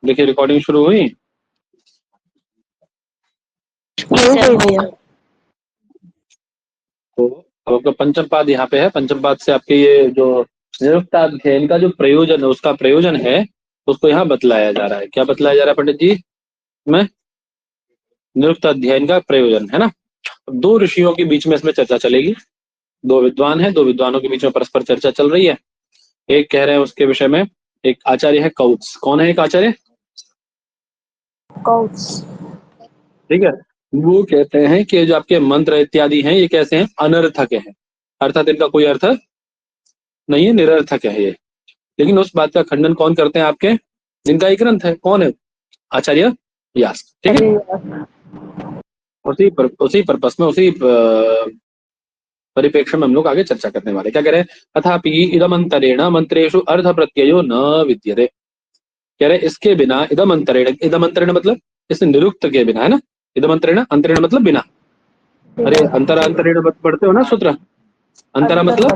देखिए रिकॉर्डिंग शुरू हुई। तो आपका पंचम पाद यहाँ पे है। पंचम पाद से आपके ये जो निरुक्ताध्ययन का जो प्रयोजन है, उसका प्रयोजन है, उसको यहाँ बतलाया जा रहा है। क्या बतलाया जा रहा है पंडित जी? में निरुक्ताध्ययन का प्रयोजन है ना। दो ऋषियों के बीच में इसमें चर्चा चलेगी। दो विद्वान हैं, दो विद्वानों के बीच में परस्पर चर्चा चल रही है। एक कह रहे हैं उसके विषय में, एक आचार्य है कौत्स। कौन है एक आचार्य? कौत्स। ठीक है। वो कहते हैं कि जो आपके मंत्र इत्यादि हैं ये कैसे हैं? अनर्थक हैं, अर्थात इनका कोई अर्थ नहीं है, निरर्थक है ये। लेकिन उस बात का खंडन कौन करते हैं आपके? जिनका एक ग्रंथ है। कौन है? आचार्य व्यास। ठीक है। उसी पर्पस में, उसी परिप्रेक्ष्य में हम लोग आगे चर्चा करने वाले। क्या कह रहे हैं? अथापि इदमंतरेण मंत्रेषु अर्थ प्रत्ययो न विद्यते। कह रहे इसके बिना इदमंतरेण मतलब इस निरुक्त के बिना, है ना। इदमंतरेण, अंतरेण मतलब बिना। अरे अंतरा अंतरेण पढ़ते हो ना सूत्र। अंतरा मतलब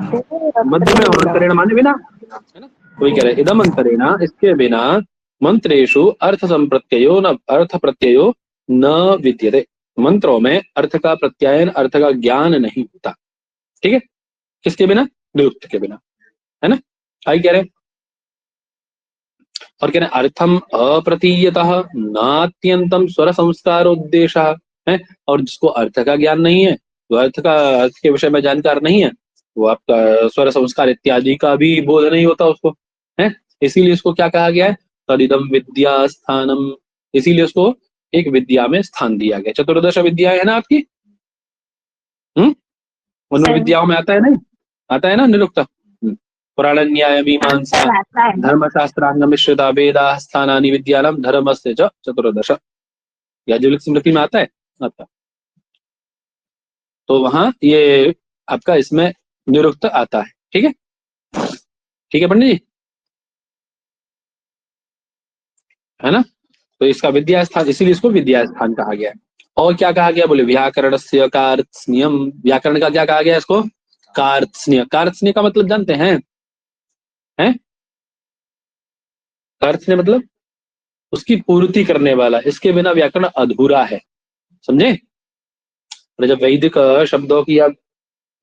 मध्य में, और अंतरेण माने बिना, है ना। वही कह रहे इदम अंतरेण, इसके बिना मंत्रेषु अर्थ संप्रत्ययो न अर्थ प्रत्ययो न विद्यते। मंत्रों में अर्थ का प्रत्यायन, अर्थ का ज्ञान नहीं होता। ठीक है। किसके बिना? निरुक्त के बिना, है ना। आई कह रहे और कह रहे अर्थम अप्रतीयतः नात्यंतम स्वर संस्कारोद्देश्य है। और जिसको अर्थ का ज्ञान नहीं है, वो अर्थ के विषय में जानकार नहीं है, वो आपका स्वर संस्कार इत्यादि का भी बोध नहीं होता उसको, है। इसीलिए इसको क्या कहा गया है? तदिदम विद्या स्थानम। इसीलिए उसको एक विद्या में स्थान दिया गया। चतुर्दश विद्या है ना आपकी, उन विद्याओं में आता है नहीं? आता है ना निरुक्त। पुराण न्याय मीमांसा धर्मशास्त्रांग मिश्रिता वेदा स्थानानि विद्यालम धर्मस्य च चतुर्दश। याज्ञवल्क्य स्मृति में आता है, आता। तो वहां ये आपका इसमें निरुक्त आता है। ठीक है, ठीक है पंडित जी, है ना। तो इसका विद्या स्थान, इसीलिए इसको विद्या स्थान कहा गया है। और क्या कहा गया? बोले व्याकरण से कार्त्स्नियम। व्याकरण का क्या कहा गया इसको? कार्त्स्नीय। कार्त्स्नीय का मतलब जानते हैं? हैं? कार्त्स्नीय मतलब उसकी पूर्ति करने वाला। इसके बिना व्याकरण अधूरा है, समझे। और जब वैदिक शब्दों की आप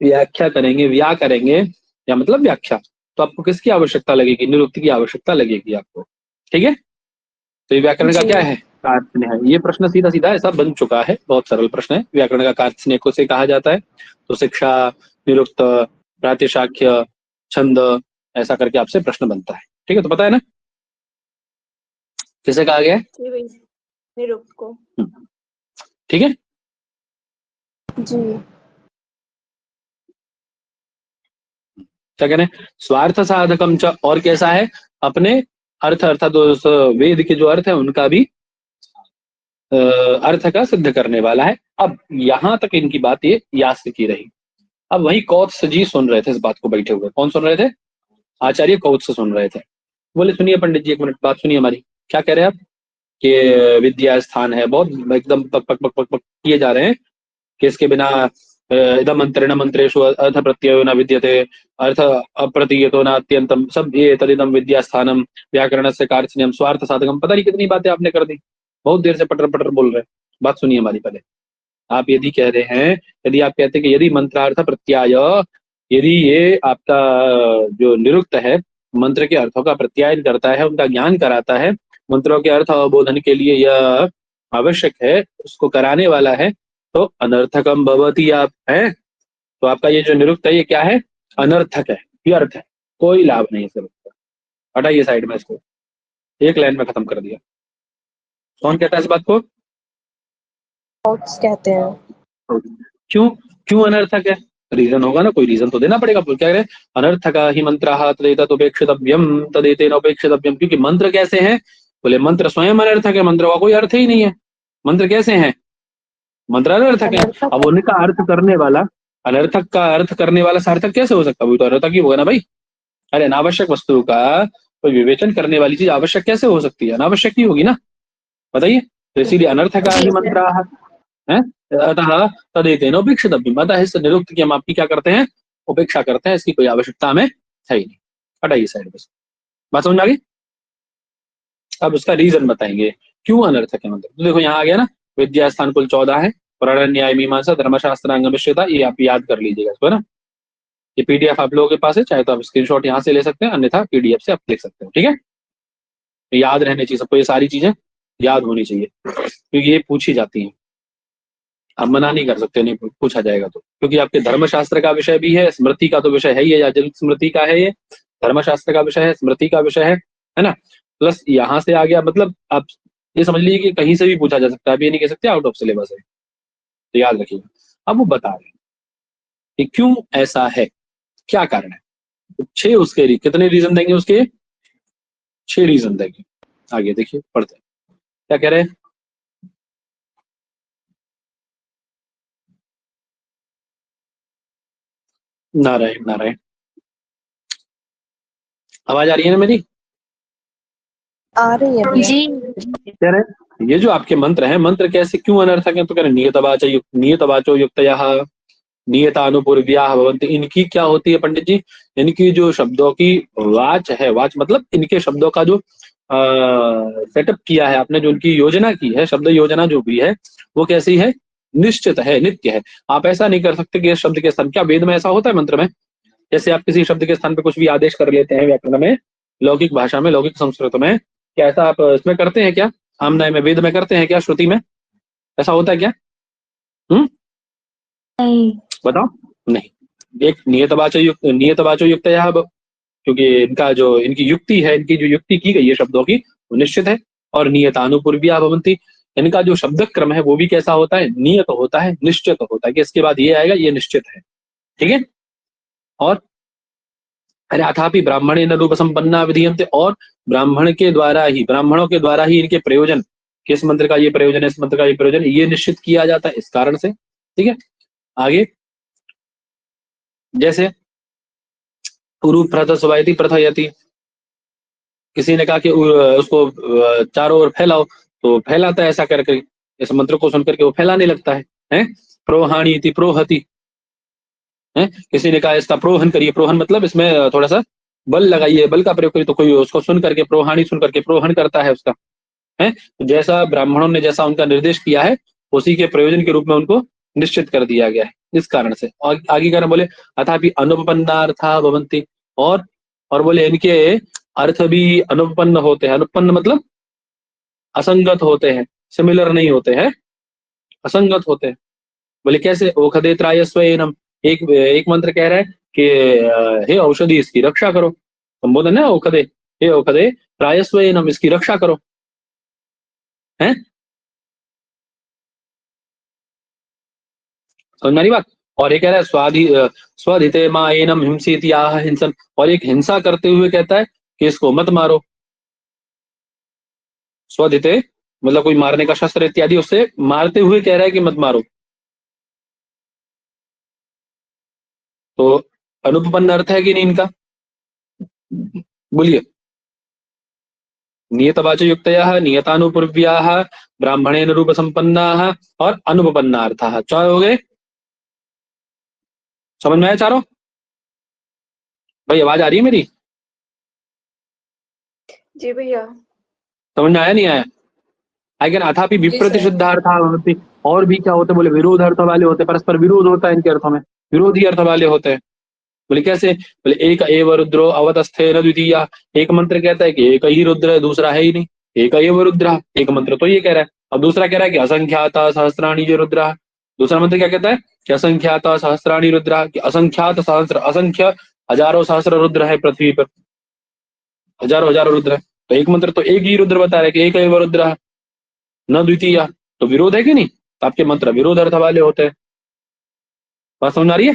व्याख्या करेंगे, करेंगे या मतलब व्याख्या, तो आपको किसकी आवश्यकता लगेगी? निरुक्ति की आवश्यकता लगेगी आपको। ठीक है। तो ये व्याकरण का क्या है? कार्त्स्नेय है। ये प्रश्न सीधा सीधा ऐसा बन चुका है, बहुत सरल प्रश्न है। व्याकरण का कार्त्स्नेय को से कहा जाता है। तो शिक्षा, निरुक्त, प्रातिशाख्य, छंद, ऐसा करके आपसे प्रश्न बनता है। ठीक है, तो पता है ना किसे कहा गया है? निरुक्त को। ठीक है जी। क्या कह रहे हैं? स्वार्थ साधकम च। और कैसा है? अपने अर्थ, अर्थात उस वेद के जो अर्थ है उनका भी अर्थ का सिद्ध करने वाला है। अब यहां तक इनकी बात ये यास्क की रही। अब वही कौत्स जी सुन रहे थे इस बात को बैठे हुए। कौन सुन रहे थे? आचार्य कौत्स सुन रहे थे। बोले सुनिए पंडित जी, एक मिनट बात सुनिए हमारी। क्या कह रहे हैं आप? कि विद्या स्थान है, बहुत एकदम पक पक पक पक पक किए जा रहे हैं कि इसके बिना इदम मंत्रेण मंत्रेषु अर्थ प्रत्ययो न विद्यते, अर्थ अप्रतीयतो न अत्यंतम, सब ये तदिदम विद्या स्थानम, व्याकरण से कार्त्स्नियम, स्वार्थ साधकम। पता नहीं कितनी बातें आपने कर दी, बहुत देर से पटर पटर बोल रहे हैं। बात सुनिए हमारी पहले। आप यदि कह रहे हैं, यदि आप कहते हैं कि यदि मंत्रार्थ प्रत्याय, यदि ये आपका जो निरुक्त है मंत्र के अर्थों का प्रत्यायन करता है, उनका ज्ञान कराता है, मंत्रों के अर्थ अवबोधन के लिए यह आवश्यक है, उसको कराने वाला है, तो अनर्थकम भवति। आप है तो आपका ये जो निरुक्त है ये क्या है? अनर्थक है, व्यर्थ है, कोई लाभ नहीं है। हटाइए साइड में इसको, एक लाइन में खत्म कर दिया। कौन कहता है इस बात को? कहते हैं। क्यों? क्यों अनर्थक है? रीजन होगा ना, कोई रीजन तो देना पड़ेगा। क्या कह रहे हैं? अनर्थक ही मंत्र तदेतदुपेक्षितव्यम तदेतेन उपेक्षितव्यम। क्योंकि मंत्र कैसे हैं? बोले मंत्र स्वयं अनर्थक है, मंत्र का कोई अर्थ ही नहीं है। मंत्र कैसे हैं? मंत्र अनर्थक है। अब उनका अर्थ करने वाला, अनर्थक का अर्थ करने वाला सार्थक कैसे हो सकता है? वो तो अनर्थक ही होगा ना भाई। अरे अनावश्यक वस्तु का कोई विवेचन करने वाली चीज आवश्यक कैसे हो सकती है? अनावश्यक ही होगी ना, बताइए। तो इसीलिए अनर्थक ही मंत्र है, अतः तदेतेन उपेक्षितव्यम। अतः इस निरुक्त की हम आपकी क्या करते हैं? उपेक्षा करते हैं, इसकी कोई आवश्यकता हमें है ही नहीं। हटाइए साइड में। बात समझ में आ गई? अब उसका रीजन बताएंगे क्यों अनर्थक है मंत्र। तो देखो यहाँ आ गया ना, विद्या स्थान कुल 14 है, पुराण न्याय मीमांसा धर्मशास्त्र अंग मिश्रिता, ये आप याद कर लीजिएगा इसको, है ना। ये पीडीएफ आप लोगों के पास है, चाहे तो आप स्क्रीनशॉट यहाँ से ले सकते हैं, अन्यथा पीडीएफ से आप लिख सकते हो, ठीक है। याद रहने चाहिए सबको, ये सारी चीजें याद होनी चाहिए, क्योंकि ये पूछी जाती हैं, आप मना नहीं कर सकते, नहीं पूछा जाएगा तो, क्योंकि आपके धर्मशास्त्र का विषय भी है, स्मृति का तो विषय है ही है, याजन स्मृति का है, ये धर्मशास्त्र का विषय है, स्मृति का विषय है ना। प्लस यहाँ से आ गया, मतलब आप ये समझ लीजिए कि कहीं से भी पूछा जा सकता है, आप ये नहीं कह सकते आउट ऑफ सिलेबस है, तो याद रखिएगा। अब वो बता रहे हैं कि क्यों ऐसा है, क्या कारण है। तो 6 उसके कितने रीजन देंगे, उसके 6 रीजन देंगे। आगे देखिए, पढ़ते हैं क्या कह रहे हैं। नारायण नारायण, आवाज आ रही है ना मेरी? आ रही है जी। कह रहे हैं ये जो आपके मंत्र हैं, मंत्र कैसे क्यों अनर्थक है, तो कह रहे नियतवाचो युक्तयः नियतानुपूर्व्याः भवन्ति। इनकी क्या होती है पंडित जी, इनकी जो शब्दों की वाच है, वाच मतलब इनके शब्दों का जो सेटअप किया है आपने, जो उनकी योजना की है, शब्द योजना जो भी है वो कैसी है, निश्चित है, नित्य है। आप ऐसा नहीं कर सकते कि इस शब्द के स्थान, क्या वेद में ऐसा होता है मंत्र में, जैसे आप किसी शब्द के स्थान पे कुछ भी आदेश कर लेते हैं व्याकरण में, लौकिक भाषा में, लौकिक संस्कृत में, क्या ऐसा आप इसमें करते हैं क्या, आमनाय में, वेद में करते हैं क्या, श्रुति में ऐसा होता है क्या? नहीं। बताओ। नहीं। एक नियतवाचो युक्त, क्योंकि इनका जो इनकी युक्ति है, इनकी जो युक्ति की गई है शब्दों की वो निश्चित है, और नियतानुपूर्व्या भवन्ति, इनका जो शब्द क्रम है वो भी कैसा होता है, नियत होता है, निश्चित होता है, कि इसके बाद ये आएगा, ये निश्चित है, ठीक है। और अरे अथापि ब्राह्मणे न रूप संपन्ना विधीयन्ते, और ब्राह्मणों के द्वारा ही इनके प्रयोजन, किस मंत्र का ये प्रयोजन है, इस मंत्र का ये प्रयोजन, ये निश्चित किया जाता है इस कारण से, ठीक है। आगे जैसे उरु प्रथस्वयति प्रथयति, किसी ने कहा कि उसको चारों ओर फैलाओ, तो फैलाता है ऐसा करके, इस मंत्र को सुनकर के वो फैलाने लगता है। प्रोहाणी इति प्रोहति, किसी ने कहा इसका प्रोहन करिए, प्रोहन मतलब इसमें थोड़ा सा बल लगाइए, बल का प्रयोग करिए, तो कोई उसको सुन करके प्रोहाणी सुन करके प्रोहन करता है उसका, है। तो जैसा ब्राह्मणों ने जैसा उनका निर्देश किया है, उसी के प्रयोजन के रूप में उनको निश्चित कर दिया गया है, इस कारण से। और आगे कारण बोले अथापि अनुपन्नार्था भवन्ति, और बोले इनके अर्थ भी अनुपन्न होते हैं। अनुपन्न मतलब असंगत होते हैं, सिमिलर नहीं होते हैं, असंगत होते हैं। बोले कैसे, ओखदे त्रायस्वयनम, एक मंत्र कह रहा है कि हे औषधि इसकी रक्षा करो, संबोधन है ओखदे, हे ओखदे त्रायस्वयनम, इसकी रक्षा करो, है। समझ में आ रही बात। और ये कह रहा है स्वधिते मां एनम हिंसित याह हिंसन, और एक हिंसा करते हुए कहता है कि इसको मत मारो। स्वधिते मतलब कोई मारने का शस्त्र इत्यादि, उससे मारते हुए कह रहा है कि मत मारो। तो अनुपन्न अर्थ है कि नहीं इनका, बोलिए। नियतवाचो युक्तयः नियतानुपूर्व्याः ब्राह्मणेन रूप संपन्नाः और अनुपन्नार्थाः, 4 हो गए। समझ में आया चारों? भाई आवाज आ रही है मेरी? जी भैया। समझ में आया नहीं आया? आगे अथापि विप्रतिषिद्धार्था भवन्ति, और भी क्या होते, बोले विरोध अर्थ वाले होते, परस्पर विरोध होता है इनके अर्थों में, विरोधी अर्थ वाले होते हैं। बोले कैसे, बोले एक एव रुद्रो अवतस्थे न द्वितीया, एक मंत्र कहता है कि एक ही रुद्र है, दूसरा है ही नहीं, एक एव रुद्र, एक मंत्र तो ये कह रहा है, अब दूसरा कह रहा है कि असंख्याता सहस्राणी जो रुद्र, दूसरा मंत्र क्या कहता है कि असंख्याता सहस्राणी रुद्र, कि असंख्यात सहस्र, असंख्य हजारों सहस्र रुद्र है पृथ्वी पर, हजारों हजारों रुद्र है। तो एक मंत्र तो एक ही रुद्र बता रहे कि एक एव रुद्र न द्वितीय, तो विरोध है कि नहीं, तो आपके मंत्र विरोध अर्थ वाले होते हैं। बात समझ आ रही है?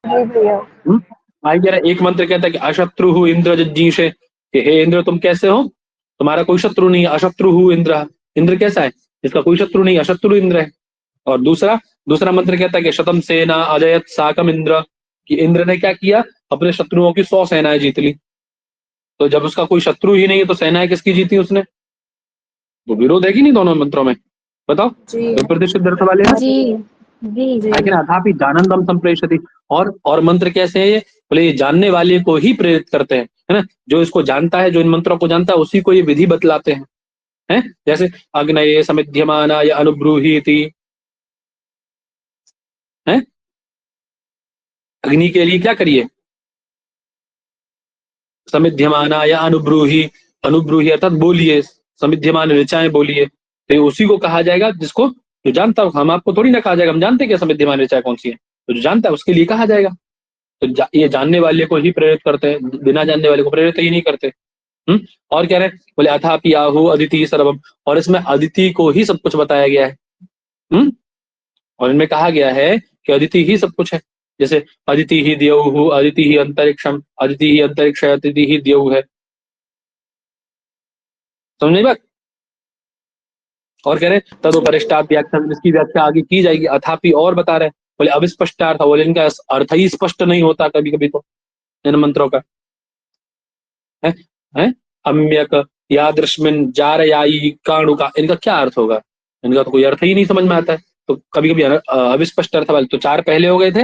जी भैया। आई कह रहा है, एक मंत्र कहता है कि अशत्रु इंद्र जज्जीशे, कि हे इंद्र तुम कैसे हो, तुम्हारा कोई शत्रु नहीं, अशत्रु इंद्र, इंद्र कैसा है, इसका कोई शत्रु नहीं, अशत्रु इंद्र है। और दूसरा मंत्र कहता है कि शतम सेना अजयत साकम इंद्र, कि इंद्र ने क्या किया, अपने शत्रुओं की 100 सेनाएं जीत ली। तो जब उसका कोई शत्रु ही नहीं है तो सेनाएं किसकी जीती उसने, तो विरोध है कि नहीं दोनों मंत्रों में, बताओ। जी विप्रतिषिद्ध अर्थ वाले हैं। जी जी जी। लेकिन अथापि जानंदम संप्रेषति, और मंत्र कैसे है ये, बोले ये जानने वाले को ही प्रेरित करते हैं, है ना, जो इसको जानता है, जो इन मंत्रों को जानता है, उसी को ये विधि बतलाते हैं। जैसे अग्नये समिध्यमानाय अनुब्रूहीति, है अग्नि के लिए क्या करिए, समिध्यमानाय अनुब्रूही, अनुब्रूही अर्थात बोलिए, समिध्यमान ऋचाएं बोलिए, तो उसी को कहा जाएगा जिसको, जो जानता हो। हम आपको थोड़ी ना कहा जाएगा, हम जानते हैं क्या समिध्यमान ऋचाएं कौन सी है, तो जो जानता है उसके लिए कहा जाएगा। तो ये जानने वाले को ही प्रेरित करते हैं, बिना जानने वाले को प्रेरित ही नहीं करते। और कह रहे हैं, बोले अथापि आहु अदिति सर्वम, और इसमें अदिति को ही सब कुछ बताया गया है। और इनमें कहा गया है कि अदिति ही सब कुछ है। जैसे अदिति ही द्यौः, अदिति ही अंतरिक्षम, अदिति ही अंतरिक्ष, अदिति ही द्यौः है। समझ नहीं बात। और कह रहे हैं तदुपरिष्टात् व्याख्या, इसकी व्याख्या आगे की जाएगी। अथापि और बता रहे हैं, बोले अविस्पष्टार्थ, बोले इनका अर्थ ही स्पष्ट नहीं होता कभी कभी तो इन मंत्रों का है। अम्यक यादृश्मिन जारयाई काणुका, इनका क्या अर्थ होगा, इनका तो कोई अर्थ ही नहीं समझ में आता है। तो कभी कभी अविस्पष्ट अर्थ वाले, तो 4 पहले हो गए थे,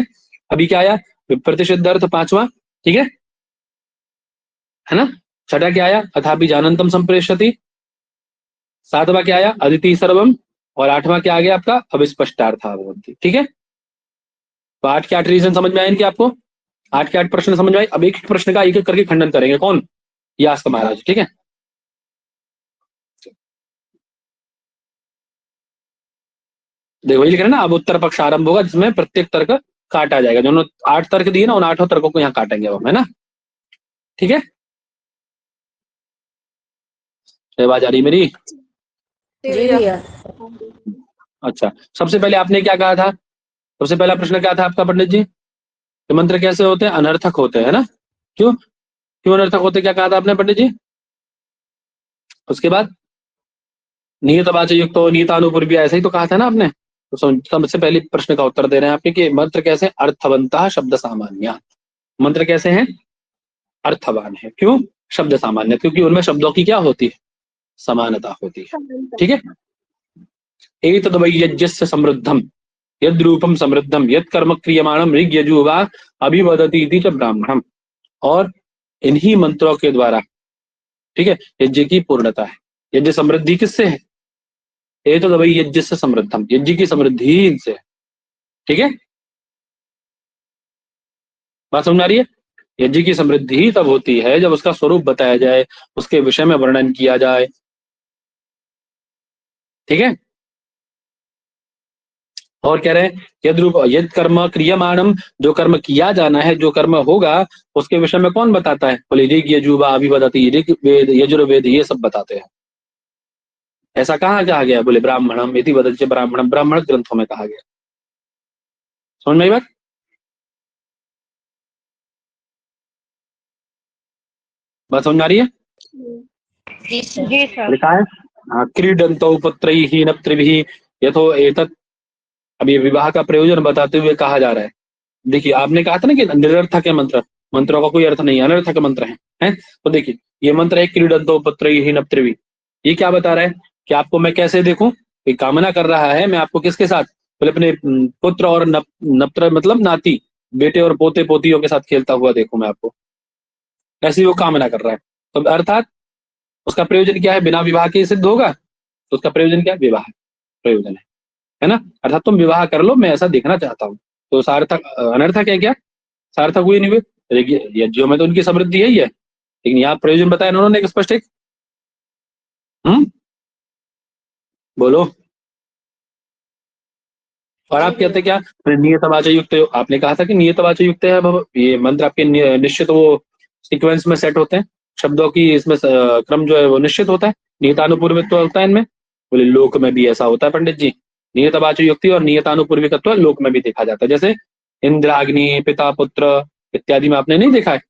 अभी क्या आया, प्रतिषिद्ध अर्थ 5वां, ठीक है ना। 6ठा क्या आया, अथापि जानंतम संप्रेषति, 7वां क्या आया, अदिति सर्वम, और 8वां क्या आ गया आपका, अविस्पष्टार्थावृत्ति। ठीक है, तो 8 के 8 रीजन समझ में आए इनके आपको, 8 के 8 प्रश्न समझ में आए। अब एक एक प्रश्न का एक एक करके खंडन करेंगे, कौन, यास्क महाराज। ठीक है, देखो ये लिख रहे हैं ना, अब उत्तर पक्ष आरंभ होगा जिसमें प्रत्येक तर्क काटा जाएगा। जो 8 तर्क दिए ना, उन 8 तर्कों को यहाँ काटेंगे हम, है ना। ठीक है, आवाज आ रही मेरी। जी भैया। अच्छा, सबसे पहले आपने क्या कहा था, सबसे पहला प्रश्न क्या था आपका पंडित जी, ये मंत्र कैसे होते हैं, अनर्थक होते हैं, है ना। क्यों क्यों अनर्थक होते, क्या कहा था आपने पंडित जी। उसके बाद नियतवाच युक्त नियतानुपूर्वी, ऐसा ही तो कहा था ना आपने। तो सबसे पहले प्रश्न का उत्तर दे रहे हैं आपके कि मंत्र कैसे, अर्थवंतः शब्द सामान्य, मंत्र कैसे हैं, अर्थवान है। क्यों, शब्द सामान्य, क्योंकि उनमें शब्दों की क्या होती है, समानता होती है। ठीक है, एतद् वै यज्ञस्य समृद्धम, यद रूपम समृद्धम, यद कर्म क्रियमाणम ऋग यजुर्वा अभिवदति इति च ब्राह्मणम, और इन्हीं मंत्रों के द्वारा, ठीक है, यज्ञ की पूर्णता है। यज्ञ समृद्धि किससे है, एतद् वै यज्ञस्य समृद्धम, यज्ञ की समृद्धि ही इनसे है। ठीक है, बात समझ आ रही है। यज्ञ की समृद्धि ही तब होती है जब उसका स्वरूप बताया जाए, उसके विषय में वर्णन किया जाए। ठीक है, और कह रहे हैं यद रूप यद कर्म क्रियमाणम, जो कर्म किया जाना है, जो कर्म होगा, उसके विषय में कौन बताता है, बोले ऋग यजुर्वा अभिवदति, ऋग वेद यजुर्वेद ये सब बताते हैं। ऐसा कहाँ कहा गया, बोले ब्राह्मणम इति वदति, ब्राह्मणम ब्राह्मण ग्रंथों में कहा गया। समझ में आई बात। बात समझ में आ रही है। जी सर। लिखा है क्रीडंतो पुत्रैः नप्तृभिः यथो एतत्, अब ये विवाह का प्रयोजन बताते हुए कहा जा रहा है। देखिए आपने कहा था ना कि निरर्थक है मंत्र, मंत्रों का कोई अर्थ नहीं, अनर्थक मंत्र है। तो देखिए ये मंत्र है क्रीडंतो पुत्रैः नप्तृभिः, ये क्या बता रहा है कि आपको मैं कैसे देखूं, कोई कामना कर रहा है, मैं आपको किसके साथ, बोले अपने पुत्र और नप्त्र मतलब नाती, बेटे और पोते पोतियों के साथ खेलता हुआ देखूं मैं आपको, ऐसी वो कामना कर रहा है। तो अर्थात उसका प्रयोजन क्या है, बिना विवाह के सिद्ध होगा, तो उसका प्रयोजन क्या है, विवाह प्रयोजन है ना। अर्थात तुम विवाह कर लो, मैं ऐसा देखना चाहता हूँ, तो सार्थक अनर्थक है क्या, सार्थक हुए नहीं हुए। यज्ञों में तो उनकी समृद्धि है, लेकिन यहाँ प्रयोजन बताया उन्होंने एक स्पष्ट एक। बोलो। और आप कहते क्या, नियतवाच युक्त, आपने कहा था कि नियतवाच युक्त है, ये मंत्र आपके निश्चित वो सीक्वेंस में सेट होते हैं, शब्दों की इसमें क्रम जो है वो निश्चित होता है, नियतानुपूर्वित्व होता है इनमें। बोले लोक में भी ऐसा होता है पंडित जी, नियतवाच युक्ति और नियतानुपूर्विकत्व लोक में भी देखा जाता है। जैसे इंद्र अग्नि पिता पुत्र इत्यादि में आपने नहीं देखा है,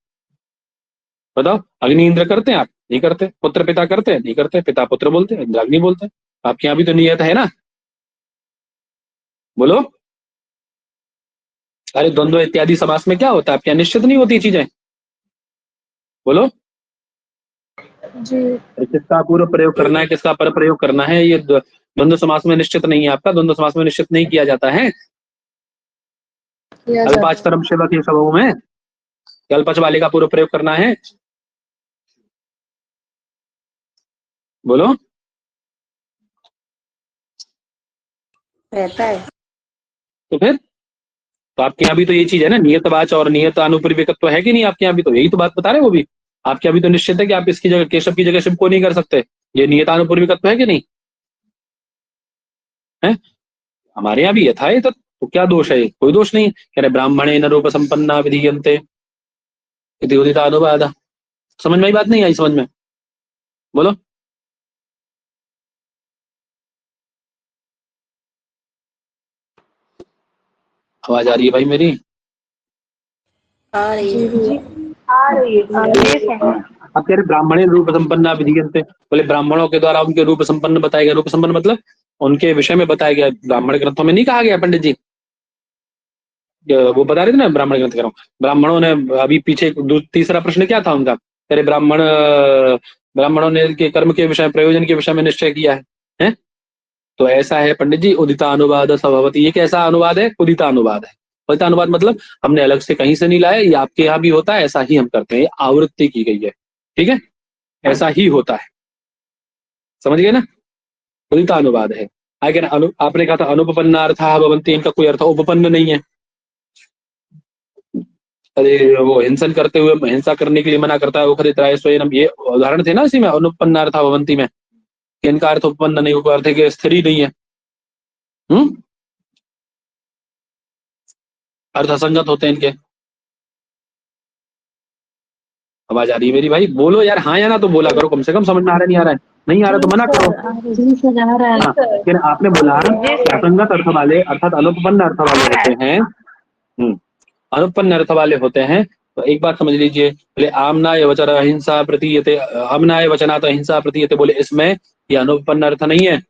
बताओ, अग्नि इंद्र करते हैं आप, नहीं करते, पुत्र पिता करते हैं, नहीं करते, पिता पुत्र बोलते हैं, इंद्र अग्नि बोलते हैं। आपके यहाँ भी तो नियत है ना, बोलो। अरे द्वंद्व इत्यादि समास में क्या होता है, आपके यहाँ निश्चित नहीं होती चीजें, बोलो। जी किसका पूर्व प्रयोग करना है, किसका पर प्रयोग करना है, ये द्वंद्व समास में निश्चित नहीं है आपका, द्वंद्व समास में निश्चित नहीं किया जाता है। किया अल्पाच जाता तरम शिव के शब्दों में अल्पच वाले का पूर्व प्रयोग करना है, बोलो। रहता है। तो फिर तो आपके यहाँ भी तो ये चीज है ना, नियत वाच और नियत अनुपूर्विकत्व है कि नहीं आपके यहाँ भी? तो यही तो बात बता रहे हैं वो भी। आपके यहाँ भी तो निश्चित है कि आप इसकी जगह केशव की जगह शिव को नहीं कर सकते। ये नियतानुपूर्विकत्व है कि नहीं है? हमारे यहाँ भी यथा है तो क्या दोष है? कोई दोष नहीं। कह रहे ब्राह्मणे न रूप संपन्ना विधीयन्ते इति उदिता अनुवाद। समझ में आई बात? नहीं आई समझ में? बोलो। आवाज आ रही है भाई मेरी? आ रही है। आ रही है। अब कह रहे ब्राह्मणे रूप संपन्ना विधीयन्ते, बोले ब्राह्मणों के द्वारा उनके रूप संपन्न बताया गया। रूप संपन्न मतलब उनके विषय में बताया गया। ब्राह्मण ग्रंथों में नहीं कहा गया पंडित जी? वो बता रहे थे ना ब्राह्मण ग्रंथ कह रहा हूँ। ब्राह्मणों ने अभी पीछे तीसरा प्रश्न क्या था उनका? अरे ब्राह्मणों ने के कर्म के विषय प्रयोजन के विषय में निश्चय किया है? तो ऐसा है पंडित जी, उदिता अनुवाद सभवती। ये कैसा अनुवाद है? उदिता अनुवाद है। उदिता अनुवाद मतलब हमने अलग से कहीं से नहीं लाया, ये आपके यहाँ भी होता है, ऐसा ही हम करते हैं। ये आवृत्ति की गई है, ठीक है? ऐसा ही होता है, समझ गए ना? उदिता अनुवाद है। आगे आपने कहा था अनुपन्नार्था भवन्ति, इनका कोई अर्थ उपपन्न नहीं है। अरे वो हिंसन करते हुए हिंसा करने के लिए मना करता है वो खदित्राय स्वयं, ये उदाहरण थे ना इसी में अनुपन्नार्था भवन्ति में। इनका अर्थ उपपन्न नहीं, अर्थ है कि स्थिर ही नहीं है। अर्थ असंगत होते हैं इनके। आवाज आ रही है मेरी भाई? बोलो यार, हाँ या ना तो बोला करो, कम से कम समझ में आ रहा है। नहीं आ रहा है? नहीं आ रहा तो मना करो। हाँ, फिर आपने बोला कि असंगत अर्थ वाले अर्थात अनुपन्न अर्थ वाले होते हैं। अनुपन्न अर्थ वाले होते हैं। तो एक बात समझ लीजिए, बोले आमनाय वचन अहिंसा प्रतीयते, आमनाय वचनात् अहिंसा प्रतीयते, बोले इसमें ये अनुपन्न अर्थ नहीं है।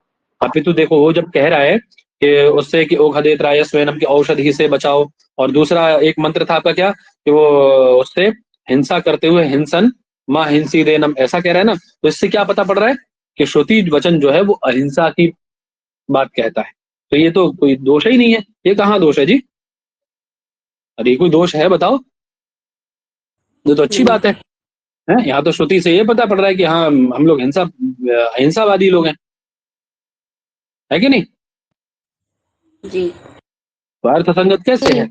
अपितु देखो वो जब कह रहा है कि उससे कि ओ खदेत्राय स्वयं की औषधि से बचाओ, और दूसरा एक मंत्र था आपका क्या कि वो उससे हिंसा करते हुए हिंसन माँ हिंसी देनम, ऐसा कह रहा है ना। तो इससे क्या पता पड़ रहा है कि श्रुति वचन जो है वो अहिंसा की बात कहता है। तो ये तो कोई दोष ही नहीं है। ये कहाँ दोष है जी? अरे कोई दोष है बताओ? ये तो अच्छी बात है। यहाँ तो श्रुति से ये पता पड़ रहा है कि हाँ हम लोग अहिंसावादी लोग हैं, है कि नहीं? जी। तो अर्थ संगत कैसे है?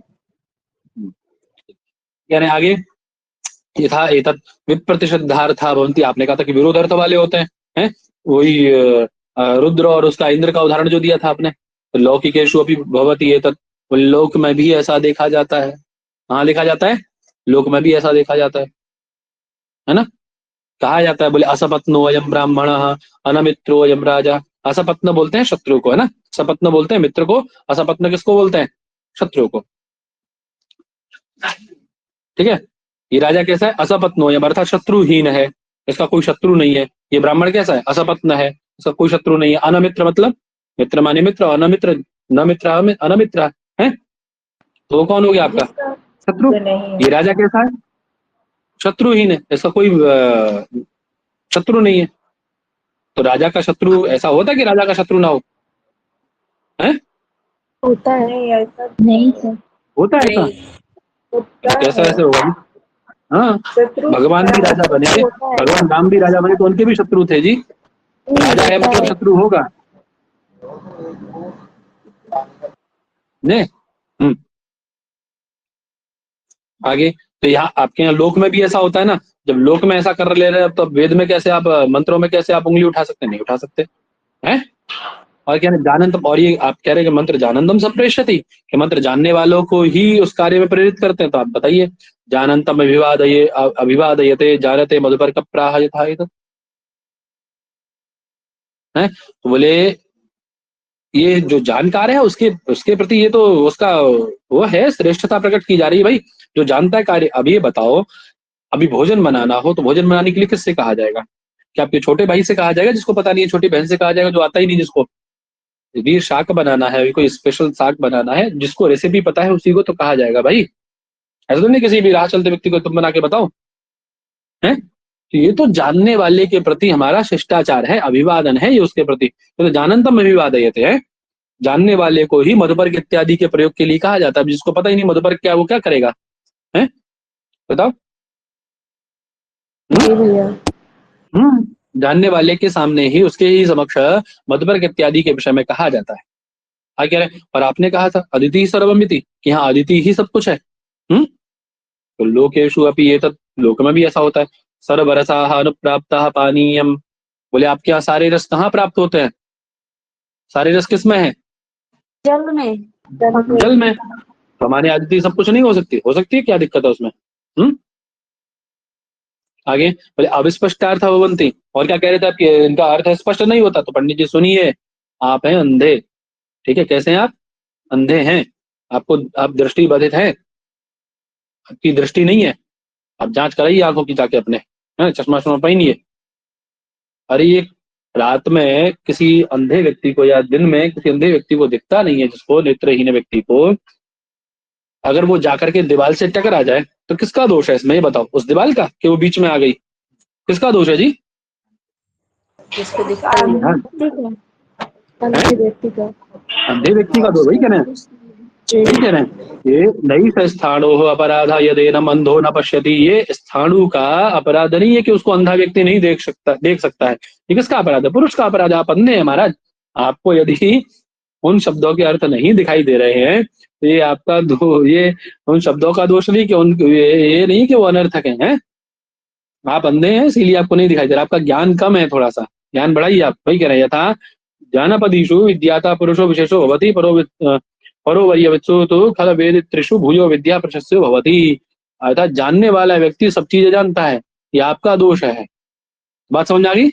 यानी आगे यथा एतत् विप्रतिषिद्धार्था भवन्ति, आपने कहा था कि विरोध अर्थ वाले होते हैं? वही रुद्र और उसका इंद्र का उदाहरण जो दिया था आपने। तो लौकिकेषु अपि भवति एतत्, लोक में भी ऐसा देखा जाता है। हाँ देखा जाता है, लोक में भी ऐसा देखा जाता है ना? कहा जाता है, बोले असपत्नो अयम ब्राह्मण अनमित्रो अयम राजा। असपत्न बोलते हैं शत्रु को, है ना? सपत्न बोलते हैं मित्र को, असपत्न किसको बोलते हैं? शत्रु को, ठीक है? ये राजा कैसा है? असपत्नो अयम, अर्थात शत्रुहीन है, इसका कोई शत्रु नहीं है। ये ब्राह्मण कैसा है? असपत्न है, इसका कोई शत्रु नहीं है। अनमित्र मतलब मित्र माने मित्र, अनमित्र न मित्र अनमित्र है। तो वो कौन हो गया आपका? शत्रु। ये राजा कैसा है? शत्रुहीन है, इसका कोई शत्रु नहीं है। तो राजा का शत्रु ऐसा होता है कि राजा का शत्रु ना हो? है? होता है ऐसा नहीं सर। होता है ऐसा? कैसा ऐसे होगा जी? हाँ, भगवान भी राजा बने, भगवान राम भी राजा बने तो उनके भी शत्रु थे जी। राजा है मतलब शत्रु होगा ने। आगे तो यहाँ आपके यहाँ लोक में भी ऐसा होता है ना। जब लोक में ऐसा कर ले रहे हैं तो वेद में कैसे आप, मंत्रों में कैसे आप उंगली उठा सकते? नहीं उठा सकते हैं। और क्या जानंतम, और ये आप कह रहे हैं कि मंत्र जानंतम संप्रेषति, कि मंत्र जानने वालों को ही उस कार्य में प्रेरित करते हैं। तो आप बताइए, जानंतम अभिवादयते जानते मधुपर कप्राह यथा एतत्, है? तो बोले ये जो जानकार है उसके उसके प्रति ये तो उसका वो है, श्रेष्ठता प्रकट की जा रही है भाई, जो जानता है कार्य। अब ये बताओ, अभी भोजन बनाना हो तो भोजन बनाने के लिए किससे कहा जाएगा? क्या आपके छोटे भाई से कहा जाएगा जिसको पता नहीं है? छोटी बहन से कहा जाएगा जो आता ही नहीं जिसको? यदि शाक बनाना है, कोई स्पेशल शाक बनाना है, जिसको रेसिपी पता है उसी को तो कहा जाएगा भाई। ऐसा तो नहीं किसी भी राह चलते व्यक्ति को तुम बना के बताओ, है? तो ये तो जानने वाले के प्रति हमारा शिष्टाचार है, अभिवादन है ये उसके प्रति। तो जानंतम अभिवादयते है, जानने वाले को ही मधुपर्क इत्यादि के प्रयोग के लिए कहा जाता है। जिसको पता ही नहीं मधुपर्क क्या, वो क्या करेगा? है? बताओ। जी भैया। जानने वाले के सामने ही, उसके ही समक्ष मधुपर्क इत्यादि के विषय में कहा जाता है। आगे कह रहे पर आपने कहा था अदिति सर्वमिति, कि हाँ अदिति ही सब कुछ है। तो लोकेशु अपि ये तत्, लोक में भी ऐसा होता है। सर्वरसाः अनुप्राप्तः पानीयम, बोले आपके यहाँ सारे रस कहाँ प्राप्त होते हैं? सारे रस किस में है? जल में। जल में। तो हमारे अदिति सब कुछ नहीं हो सकती? हो सकती है, क्या दिक्कत है उसमें? आगे बोले अविस्पष्टार्थ भवन्ति, और क्या कह रहे थे आप, इनका अर्थ स्पष्ट नहीं होता। तो पंडित जी सुनिए, आप हैं अंधे, ठीक है? कैसे हैं आप? अंधे हैं, आपको, आप दृष्टि बाधित हैं, आपकी दृष्टि नहीं है। आप जांच कराइए आंखों की जाके अपने, है चश्मा शश्मा पहनिए। अरे ये रात में किसी अंधे व्यक्ति को या दिन में किसी अंधे व्यक्ति को दिखता नहीं है, जिसको नेत्रहीन व्यक्ति को, अगर वो जाकर के दीवार से टकरा जाए तो किसका दोष है इसमें? ये बताओ, उस दीवार का कि वो बीच में आ गई? किसका दोष है जी? जिसको दिखता नहीं है। अंधे व्यक्ति का। अंधे व्यक्ति का दोष, वही कह रहे हैं, वही कह रहे हैं। ये नई स्थाणु अपराधा यदेनम अंधो न पश्यति, ये स्थाणु का अपराध नहीं है कि उसको अंधा व्यक्ति नहीं देख सकता है। ये किसका अपराध है? पुरुष का अपराध है। आप अंधे हैं महाराज, आपको यदि उन शब्दों के अर्थ नहीं दिखाई दे रहे हैं तो ये आपका ये उन शब्दों का दोष नहीं कि ये नहीं कि वो अनर्थक हैं। आप अंधे हैं इसीलिए आपको नहीं दिखाई दे रहा, आपका ज्ञान कम है, थोड़ा सा ज्ञान बढ़ाइए आप। वही कह रहे हैं, यथा जानपदीषु विद्याता पुरुषो विशेषो भवति परोवर्यवित्सु तो खल वेदित्रिषु भूयो विद्या प्रशस्यो भवति। अर्थात जानने वाला व्यक्ति सब चीजें जानता है, ये आपका दोष है। बात समझ आ गई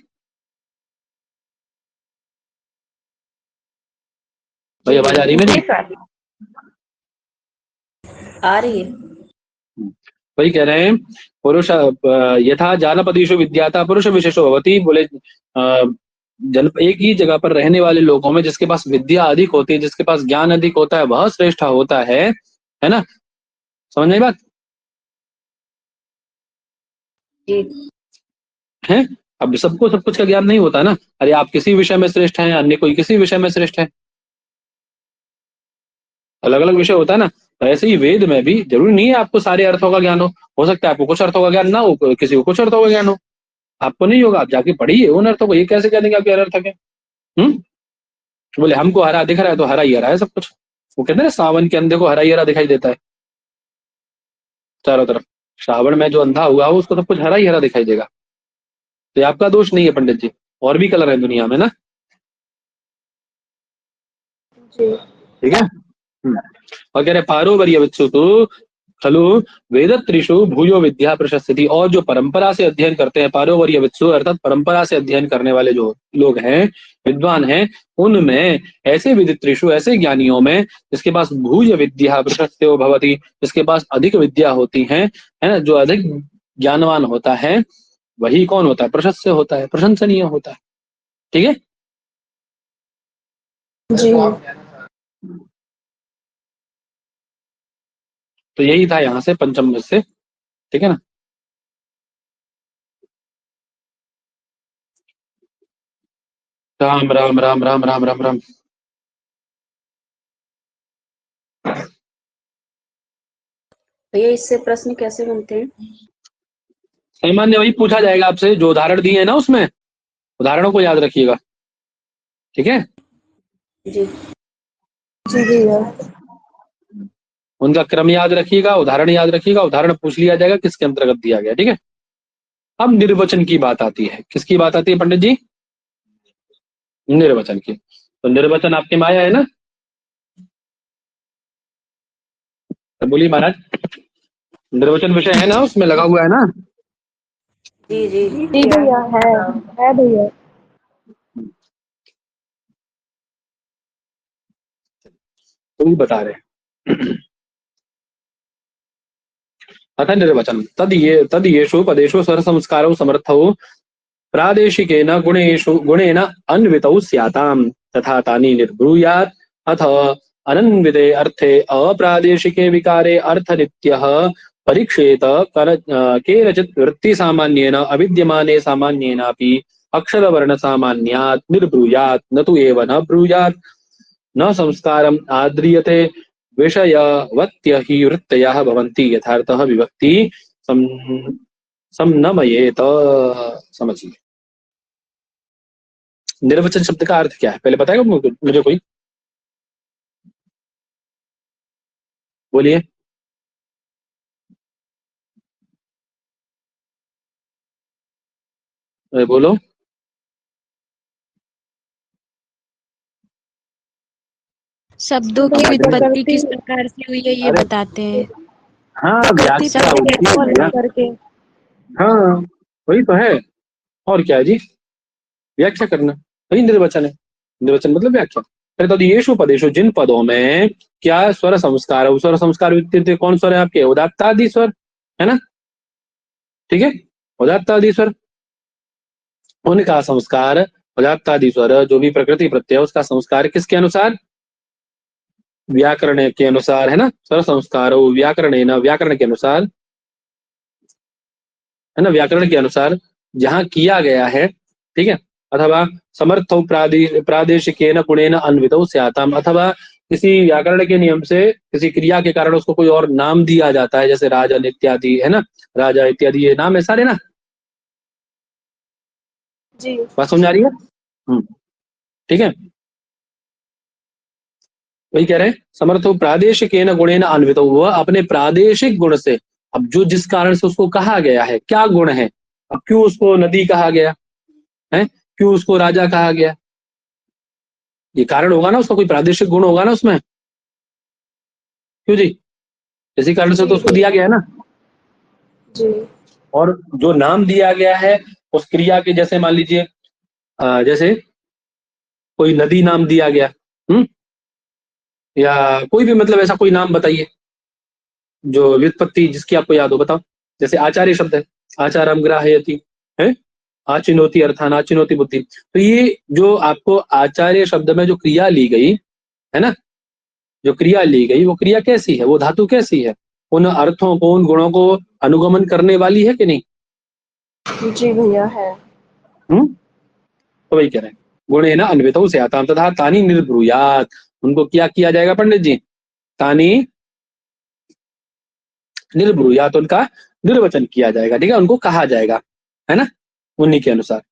भाई? आवाज आ रही मेरी? आ रही है। वही कह रहे हैं, पुरुष यथा जानपदीषु विद्याता पुरुष विशेषो भवति, बोले एक ही जगह पर रहने वाले लोगों में जिसके पास विद्या अधिक होती है, जिसके पास ज्ञान अधिक होता है, वह श्रेष्ठ होता है ना? समझ नहीं बात है? अब सबको सब कुछ का ज्ञान नहीं होता ना। अरे आप किसी विषय में श्रेष्ठ हैं, अन्य कोई किसी विषय में श्रेष्ठ है, अलग अलग विषय होता है ना। तो ऐसे ही वेद में भी जरूरी नहीं है आपको सारे अर्थों का ज्ञान हो सकता है आपको कुछ अर्थों का ज्ञान ना हो, किसी को कुछ अर्थों का ज्ञान हो, आपको नहीं होगा। आप जाके पढ़िए उन अर्थों को, ये कैसे कह देंगे आपके अनर्थक है? बोले हमको हरा दिख रहा है तो हरा ही हरा है सब कुछ। वो कहते हैं ना, सावन के अंधे को हरा ही हरा दिखाई देता है चारों तरफ। श्रावण में जो अंधा हुआ हो उसको सब कुछ हरा ही हरा दिखाई देगा। तो ये आपका दोष नहीं है पंडित जी, और भी कलर है दुनिया में ना, ठीक है? और कह रहे पारोवर्यवित्सु तो खलु वेदत्रिषु भूयो विद्या प्रशस्ति। और जो परंपरा से अध्ययन करते हैं, पारोवर्यवित्सु अर्थात परंपरा से अध्ययन करने वाले जो लोग हैं, विद्वान हैं, उनमें ऐसे विदित्रिषु, ऐसे ज्ञानियों में जिसके पास भूय विद्या प्रशस्त्यो भवति, जिसके पास अधिक विद्या होती है ना, जो अधिक ज्ञानवान होता है, वही कौन होता है? प्रशस्य होता है, प्रशंसनीय होता है। ठीक है जी। तो यही था यहाँ से पंचम में से, ठीक है ना? राम राम राम राम राम राम राम। भैया इससे प्रश्न कैसे बनते हैं? सामान्य वही पूछा जाएगा आपसे, जो उदाहरण दिए हैं ना, उसमें उदाहरणों को याद रखिएगा, ठीक है जी जी भैया। उनका क्रम याद रखिएगा, उदाहरण याद रखिएगा, उदाहरण पूछ लिया जाएगा किसके अंतर्गत दिया गया, ठीक है? अब निर्वचन की बात आती है। किसकी बात आती है पंडित जी? निर्वचन की। तो निर्वचन आपके में आया है ना? तो बोलिए महाराज, निर्वचन विषय है ना, उसमें लगा हुआ है ना? जी जी जी भैया है भैया। तो बता रहे अथ निर्वचन तद येषु पदेषु स्वर संस्कारौ समर्थौ प्रादेशिकेन गुणेन अन्वितौ स्याताम् तथा तानि निर्ब्रूयात्। अथ अनन्विते अर्थे अप्रादेशिके विकारे अर्थनित्यः परीक्षेत केनचित् वृत्तिसामान्येन अविद्यमाने सामान्येनापि अक्षरवर्णसामान्यात् निर्ब्रूयात्, न तु एव न ब्रूयात्। न संस्कारम् आद्रियते विषयवत्य ही वृत्तयः भवन्ति यथार्थः विभक्ति समन्वयेत। समझिए, निर्वचन शब्द का अर्थ क्या है पहले बताएगा मुझे कोई? बोलिए। बोलो। शब्दों की व्युत्पत्ति किस प्रकार से हुई है ये अरे बताते हैं। हाँ, व्याख्या होती है भैया। करके हाँ वही तो है, और क्या है जी? व्याख्या करना वही निर्वचन है। निर्वचन मतलब व्याख्या। फिर तो येषु पदेषु, जिन पदों में क्या स्वर संस्कार है, स्वर संस्कार व्यक्ति कौन स्वर है आपके? उदात्तादि स्वर है ना, ठीक है, उदात्तादि स्वर, उनका संस्कार, उदात्तादि स्वर जो भी प्रकृति प्रत्यय उसका संस्कार किसके अनुसार? व्याकरण के अनुसार है ना, स्वर संस्कार व्याकरण व्याकरण के अनुसार है ना, व्याकरण के अनुसार जहां किया गया है, ठीक है, अथवा समर्थो प्रादेशिकेन गुणेन अन्वितो स्याताम, अथवा किसी व्याकरण के नियम से किसी क्रिया के कारण उसको कोई और नाम दिया जाता है, जैसे राजन इत्यादि है ना, राजा इत्यादि ये नाम है सारे ना। जी बात समझ आ रही है? ठीक है, वही कह रहे हैं, समर्थो प्रादेशिकेन गुणेन अन्वितो, वह अपने प्रादेशिक गुण से, अब जो जिस कारण से उसको कहा गया है क्या गुण है, अब क्यों उसको नदी कहा गया है, क्यों उसको राजा कहा गया, ये कारण होगा ना, उसका कोई प्रादेशिक गुण होगा ना उसमें, क्यों जी? इसी कारण से तो उसको दिया गया है ना। जी और जो नाम दिया गया है उस क्रिया के, जैसे मान लीजिए जैसे कोई नदी नाम दिया गया, या कोई भी मतलब ऐसा कोई नाम बताइए जो व्युत्पत्ति जिसकी आपको याद हो, बताओ। जैसे आचार्य शब्द है, आचारम ग्राहयति है, आचिनोति अर्थान, आचिनोति बुद्धि, तो ये जो आपको आचार्य शब्द में जो क्रिया ली गई है ना, जो क्रिया ली गई वो क्रिया कैसी है, वो धातु कैसी है, उन अर्थों को उन गुणों को अनुगमन करने वाली है कि नहीं? जी भैया है। तो वही कह रहे हैं, गुणेन अन्वितौ स्याताम तथा तानी निर्ब्रूयात, उनको क्या किया जाएगा पंडित जी? तानी निर्ब्रूयात, उनका निर्वचन किया जाएगा, ठीक है, उनको कहा जाएगा, है ना, उन्हीं के अनुसार।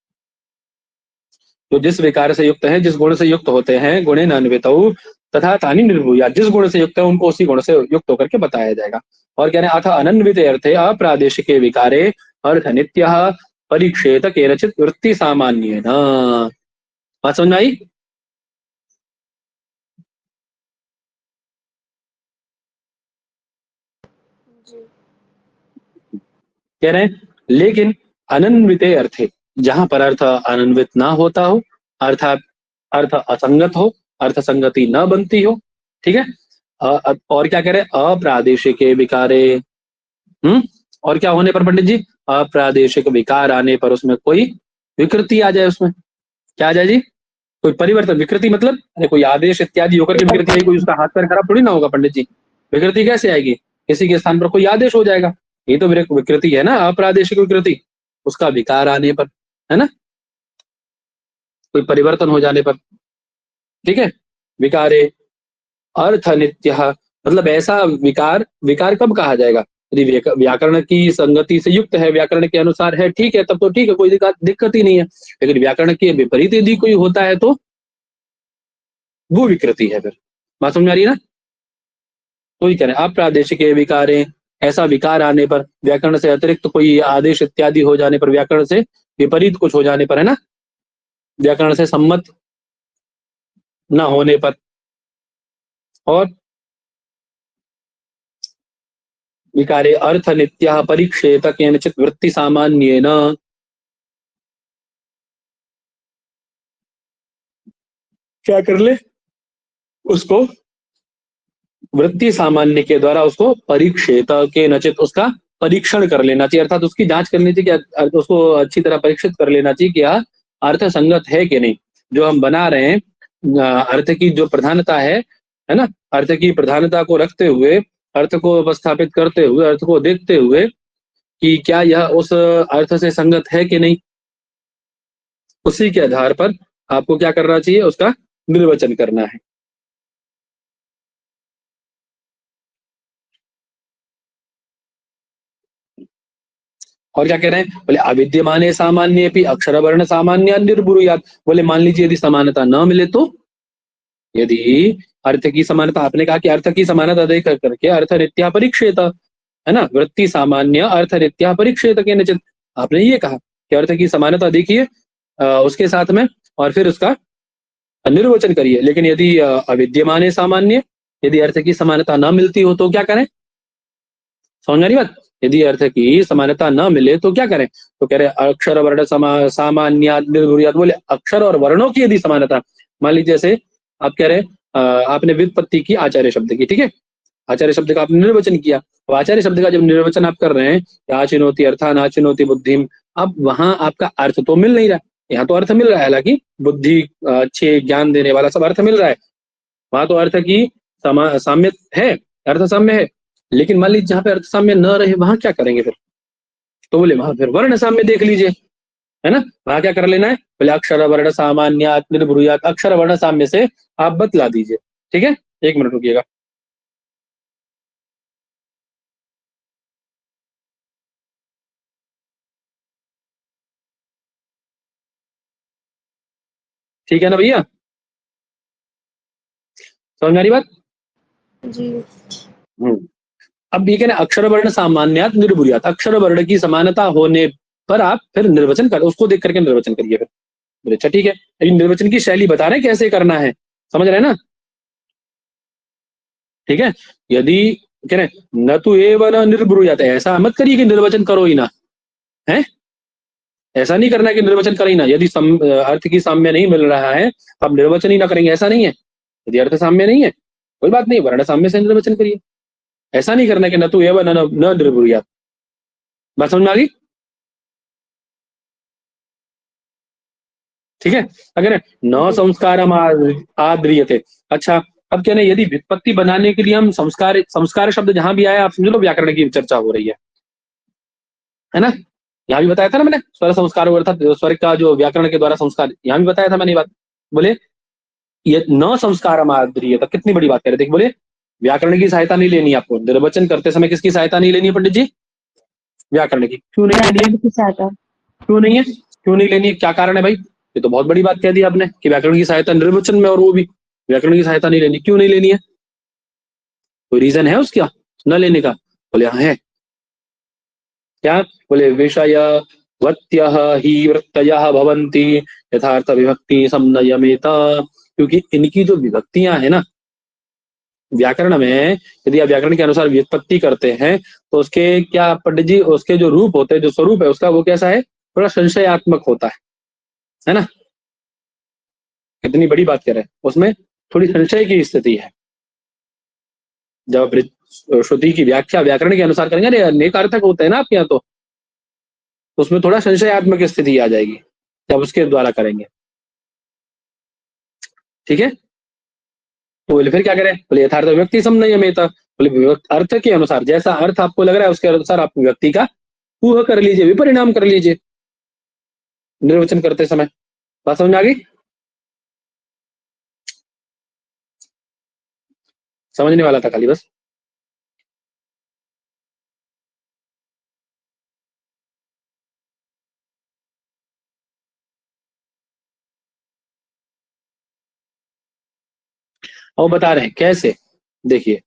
जो जिस विकार से युक्त है, जिस गुण से युक्त होते हैं, गुणेन अन्वितौ तथा तानी निर्भूयात, जिस गुण से युक्त है उनको उसी गुण से युक्त होकर के बताया जाएगा। और कह रहे हैं अथ अनन्वित अर्थे अप्रादेशिके विकारे अर्थ नित्यः परीक्षेत केनचित् वृत्ति सामान्येन। बात समझ में आई? जी कह रहे हैं लेकिन अनन्विते अर्थे, जहां पर अर्थ अनन्वित ना होता हो, अर्थात अर्थ असंगत हो, अर्थ संगति न बनती हो, ठीक है, और क्या कह रहे हैं, अप्रादेशिक विकारे, और क्या होने पर पंडित जी? अप्रादेशिक विकार आने पर उसमें कोई विकृति आ जाए, उसमें क्या आ जाए जी? कोई परिवर्तन, विकृति मतलब अरे कोई आदेश इत्यादि होकर के विकृति आई, कोई उसका हाथ पैर खराब थोड़ी ना होगा पंडित जी, विकृति कैसे आएगी? किसी के स्थान पर कोई आदेश हो जाएगा, ये तो विकृति है ना, अप्रादेशिक विकृति, उसका विकार आने पर, है ना, कोई परिवर्तन हो जाने पर, ठीक है, विकारे अर्थ नित्य, मतलब ऐसा विकार, विकार कब कहा जाएगा? यदि व्याकरण की संगति से युक्त है, व्याकरण के अनुसार है, ठीक है, तब तो ठीक है, कोई दिक्कत ही नहीं है, लेकिन व्याकरण के विपरीत यदि कोई होता है तो वो विकृति है फिर। बात समझ आ रही है ना? तो ही कह रहे हैं अप्रादेशिक विकारे, ऐसा विकार आने पर, व्याकरण से अतिरिक्त कोई आदेश इत्यादि हो जाने पर, व्याकरण से विपरीत कुछ हो जाने पर, है ना, व्याकरण से सम्मत न होने पर, और विकारे अर्थ नित्य परीक्षेत केनचित् वृत्ति सामान्येन, क्या कर ले उसको वृत्ति सामान्य के द्वारा उसको परीक्षेत के नचित, उसका परीक्षण कर लेना चाहिए, अर्थात उसकी जांच करनी चाहिए कि उसको अच्छी तरह परीक्षित कर लेना चाहिए कि यह अर्थ संगत है कि नहीं, जो हम बना रहे हैं, अर्थ की जो प्रधानता है ना, अर्थ की प्रधानता को रखते हुए, अर्थ को उपस्थापित करते हुए, अर्थ को देखते हुए कि क्या यह उस अर्थ से संगत है कि नहीं, उसी के आधार पर आपको क्या करना चाहिए, उसका निर्वचन करना है। और क्या कह रहे हैं, बोले अविद्यमाने सामान्य भी अक्षर वर्ण सामान्य निर्ब्रूयात। बोले मान लीजिए यदि समानता न मिले तो, यदि अर्थ की समानता, आपने कहा कि अर्थ की समानता देख करके अर्थ रीत्या परीक्षेत, है ना, वृत्ति सामान्य अर्थ रीत्या परीक्षेत के निचित, आपने ये कहा कि अर्थ की समानता देखिए उसके साथ में और फिर उसका निर्वचन करिए। लेकिन यदि अविद्यमाने सामान्य, यदि अर्थ की समानता न मिलती हो तो क्या करें, समझ आ रही बात, यदि अर्थ की समानता न मिले तो क्या करें, तो कह रहे अक्षर वर्ण सामान्य निर्भुर्यात। बोले अक्षर और वर्णों की यदि समानता, मान लीजिए जैसे आप कह रहे आपने व्युत्पत्ति की आचार्य शब्द की, ठीक है, आचार्य शब्द का आपने निर्वचन किया। अब आचार्य शब्द का जब निर्वचन आप कर रहे हैं, आचिनोति अर्था नाचिनोति बुद्धिम, अब वहां आपका अर्थ तो मिल नहीं रहा, यहाँ तो अर्थ मिल रहा है, हालांकि बुद्धि अच्छे ज्ञान देने वाला सब अर्थ मिल रहा है, वहां तो अर्थ की साम्य है, अर्थ साम्य है। लेकिन मान लीजिए जहाँ पे अर्थ साम्य न रहे वहां क्या करेंगे फिर, तो बोले वहां फिर वर्ण साम्य देख लीजिए, है ना, वहां क्या कर लेना है, बोले अक्षर वर्ण सामान्य निर्भुर्यात, अक्षर वर्ण साम्य से आप बतला दीजिए। ठीक है, एक मिनट रुकिएगा। ठीक है ना भैया, समझ में आ रही बात। जी। अब ये कहना अक्षर वर्ण सामान्यात निर्भुर्यात, अक्षर वर्ण की समानता होने पर आप फिर निर्वचन कर, उसको देख करके निर्वचन करिए फिर। बोले अच्छा ठीक है, लेकिन निर्वचन की शैली बता रहे हैं कैसे करना है, समझ रहे हैं ना। ठीक है, यदि कह रहे न तो एवं न निर्ब्रूयात, ऐसा मत करिए कि निर्वचन करो ही ना, है ऐसा नहीं करना है कि निर्वचन करें ही ना। यदि अर्थ की साम्य नहीं मिल रहा है तो आप निर्वचन ही ना करेंगे, ऐसा नहीं है। यदि अर्थ साम्य नहीं है कोई बात नहीं, वर्ण साम्य से निर्वचन करिए, ऐसा नहीं करना कि न तो एवं न निर्ब्रूयात। बात समझ में आ गई। ठीक है, अगर न संस्कार आद्रियते, अच्छा अब क्या है, यदि व्युत्पत्ति बनाने के लिए हम संस्कार, संस्कार शब्द जहां भी आया आप समझ लो व्याकरण की चर्चा हो रही है ना। यहाँ भी बताया था ना मैंने, स्वर संस्कार अर्थात स्वर का जो व्याकरण के द्वारा संस्कार, यहाँ भी बताया था मैंने बात। बोले ये न संस्कार आद्रियता, कितनी बड़ी बात कह रहे थे, बोले व्याकरण की सहायता नहीं लेनी आपको, निर्वचन करते समय किसकी सहायता नहीं लेनी है पंडित जी, व्याकरण की। क्यों नहीं लेनी है, क्यों नहीं है, क्यों नहीं लेनी है, क्या कारण है भाई, ये तो बहुत बड़ी बात कह दी आपने कि व्याकरण की सहायता निर्वचन में, और वो भी व्याकरण की सहायता नहीं लेनी, क्यों नहीं लेनी है, कोई रीजन है उसका न लेने का। बोले हाँ है, क्या, बोले विषय वत्यः ही वृत्तयः भवन्ति यथार्थ विभक्ति समन्वयमेता, क्योंकि इनकी जो विभक्तियां है ना व्याकरण में, यदि आप व्याकरण के अनुसार व्युत्पत्ति करते हैं तो उसके क्या पंडित जी, उसके जो रूप होते हैं, जो स्वरूप है उसका, वो कैसा है, थोड़ा संशयात्मक होता है ना। कितनी बड़ी बात कह रहे हैं, उसमें थोड़ी संशय की स्थिति है। जब श्रुति की व्याख्या व्याकरण के अनुसार करेंगे ना, अनेक अर्थक होते हैं ना आपके यहाँ, तो उसमें थोड़ा संशयात्मक स्थिति आ जाएगी जब उसके द्वारा करेंगे। ठीक है, तो बोले फिर क्या करें, बोले यथार्थ व्यक्ति समन्वयमेता, बोले अर्थ के अनुसार, जैसा अर्थ आपको लग रहा है उसके अनुसार आप व्यक्ति का ऊह कर लीजिए, विपरिणाम कर लीजिए निर्वचन करते समय। बात समझ में आ गई, समझने वाला था खाली बस। और बता रहे हैं कैसे, देखिए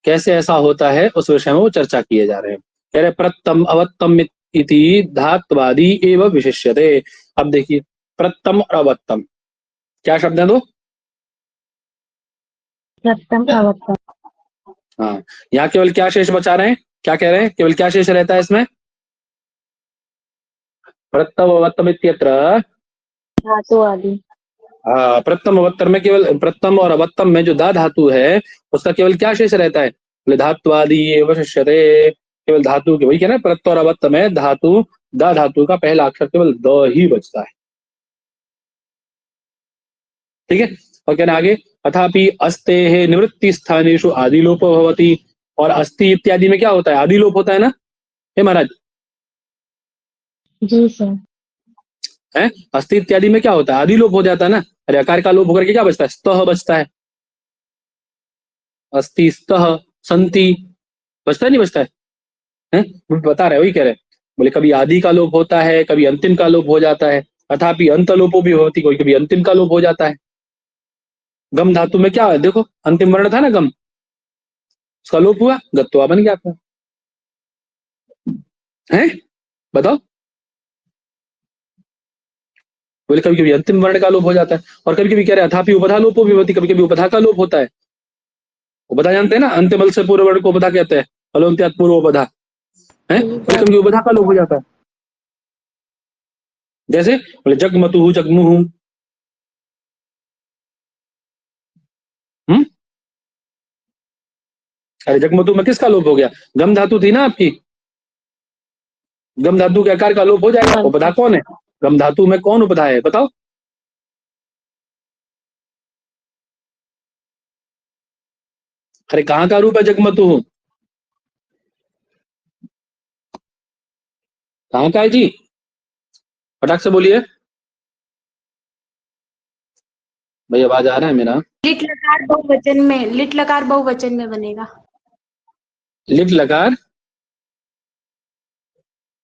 कैसे ऐसा होता है, उस विषय में वो चर्चा किए जा रहे हैं। कह रहे प्रत्तम अवत्तम इति धात्वादी एवं विशिष्यते। अब देखिए प्रत्तम और अवत्तम क्या शब्द है, दो प्रथम अवत्तम। हाँ, यहाँ केवल क्या शेष बचा रहे हैं, क्या कह रहे हैं, केवल क्या शेष रहता है इसमें, प्रत्तम अवत्तम इत्यत्र धातु आदि। प्रथम अवत्तर में केवल प्रथम और अवत्तम में जो दा धातु है उसका केवल क्या शेष रहता है, बोले धात्वादि एवं शिष्यते, केवल धातु के, वही क्या ना, प्रत्त और अवत्त में धातु, दा धातु का पहला अक्षर केवल द ही बचता है। ठीक है, और कहना आगे अथापि अस्ते है निवृत्ति स्थानेषु आदिलोप भवति, और अस्ति इत्यादि में क्या होता है, आदिलोप होता है ना, हे महाराज, जी सर। है अस्ति इत्यादि में क्या होता है, आदिलोप हो जाता है ना। अरे अकार का लोप होकर के क्या बचता है, स्तः बचता है, अस्ति स्तः संति बचता है, नहीं बचता है, बता रहे वही कह रहे बोले कभी आदि का लोप होता है, कभी अंतिम का लोप हो जाता है, अथापि अंत लोपो भी होती, कोई कभी अंतिम का लोप हो जाता है। गम धातु में क्या है, देखो अंतिम वर्ण था ना गम, उसका लोप हुआ, गत्वा बन गया आपका, है बताओ। बोले कभी कभी अंतिम वर्ण का लोप हो जाता है, और कभी कभी कह रहे अथापि उपधा लोपो भी होती, कभी कभी उपधा का लोप होता है। उपधा जानते हैं ना, अंतिम अल से पूर्व वर्ण को उपधा कहते हैं, हलोन्त्यात पूर्व उपधा है, बोले कभी उपधा का लोप हो जाता है। जैसे बोले जगमतु जगमुहु, अरे जगमतु में किसका लोप हो गया, गम धातु थी ना आपकी, गम धातु के आकार का लोप हो जाएगा। उपधा कौन है, गम धातु में कौन उपधा है बताओ। अरे कहाँ का रूप है जगमतु, कहाँ का है जी, फटाक से बोलिए भाई, आवाज आ रहा है मेरा। लिट लकार बहुवचन में, लिट लकार बहुवचन में बनेगा। लिट लकार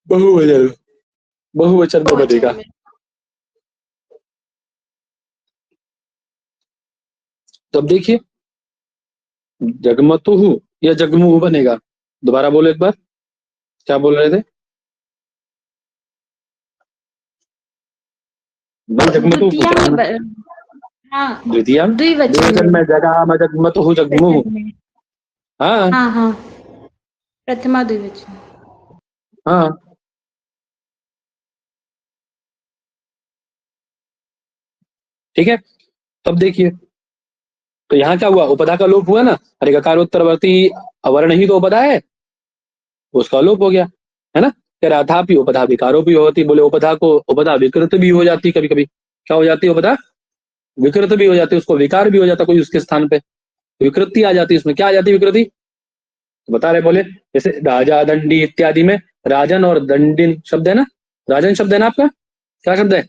बहुवचन, बहुवचन में बनेगा। तब देखिए जगमतु या जगमुहु बनेगा। दोबारा बोलो एक बार, क्या बोल रहे थे भाई, जगमतु द्वितीया में हाँ, द्वितीया द्विवचन द्विवचन में जगह जगमतु जगमुहु, में। हाँ हाँ हाँ, प्रथमा द्विवचन। हाँ, ठीक है। तब देखिए तो यहाँ क्या हुआ, उपधा का लोप हुआ ना, अरे गकारोत्तरवर्ती अवर्ण ही तो उपधा है, उसका लोप हो गया, है ना। कह रहा था भी उपधा विकारो भी होती, बोले उपधा को उपधा विकृत भी हो जाती, कभी कभी क्या हो जाती है, उपधा विकृत भी हो जाती, उसको विकार भी हो जाता कोई उसके स्थान पे, विकृति आ जाती, उसमें क्या आ जाती विकृति, तो बता रहे, बोले जैसे राजा दंडी इत्यादि में राजन और दंडिन शब्द है ना, राजन शब्द है ना आपका, क्या शब्द है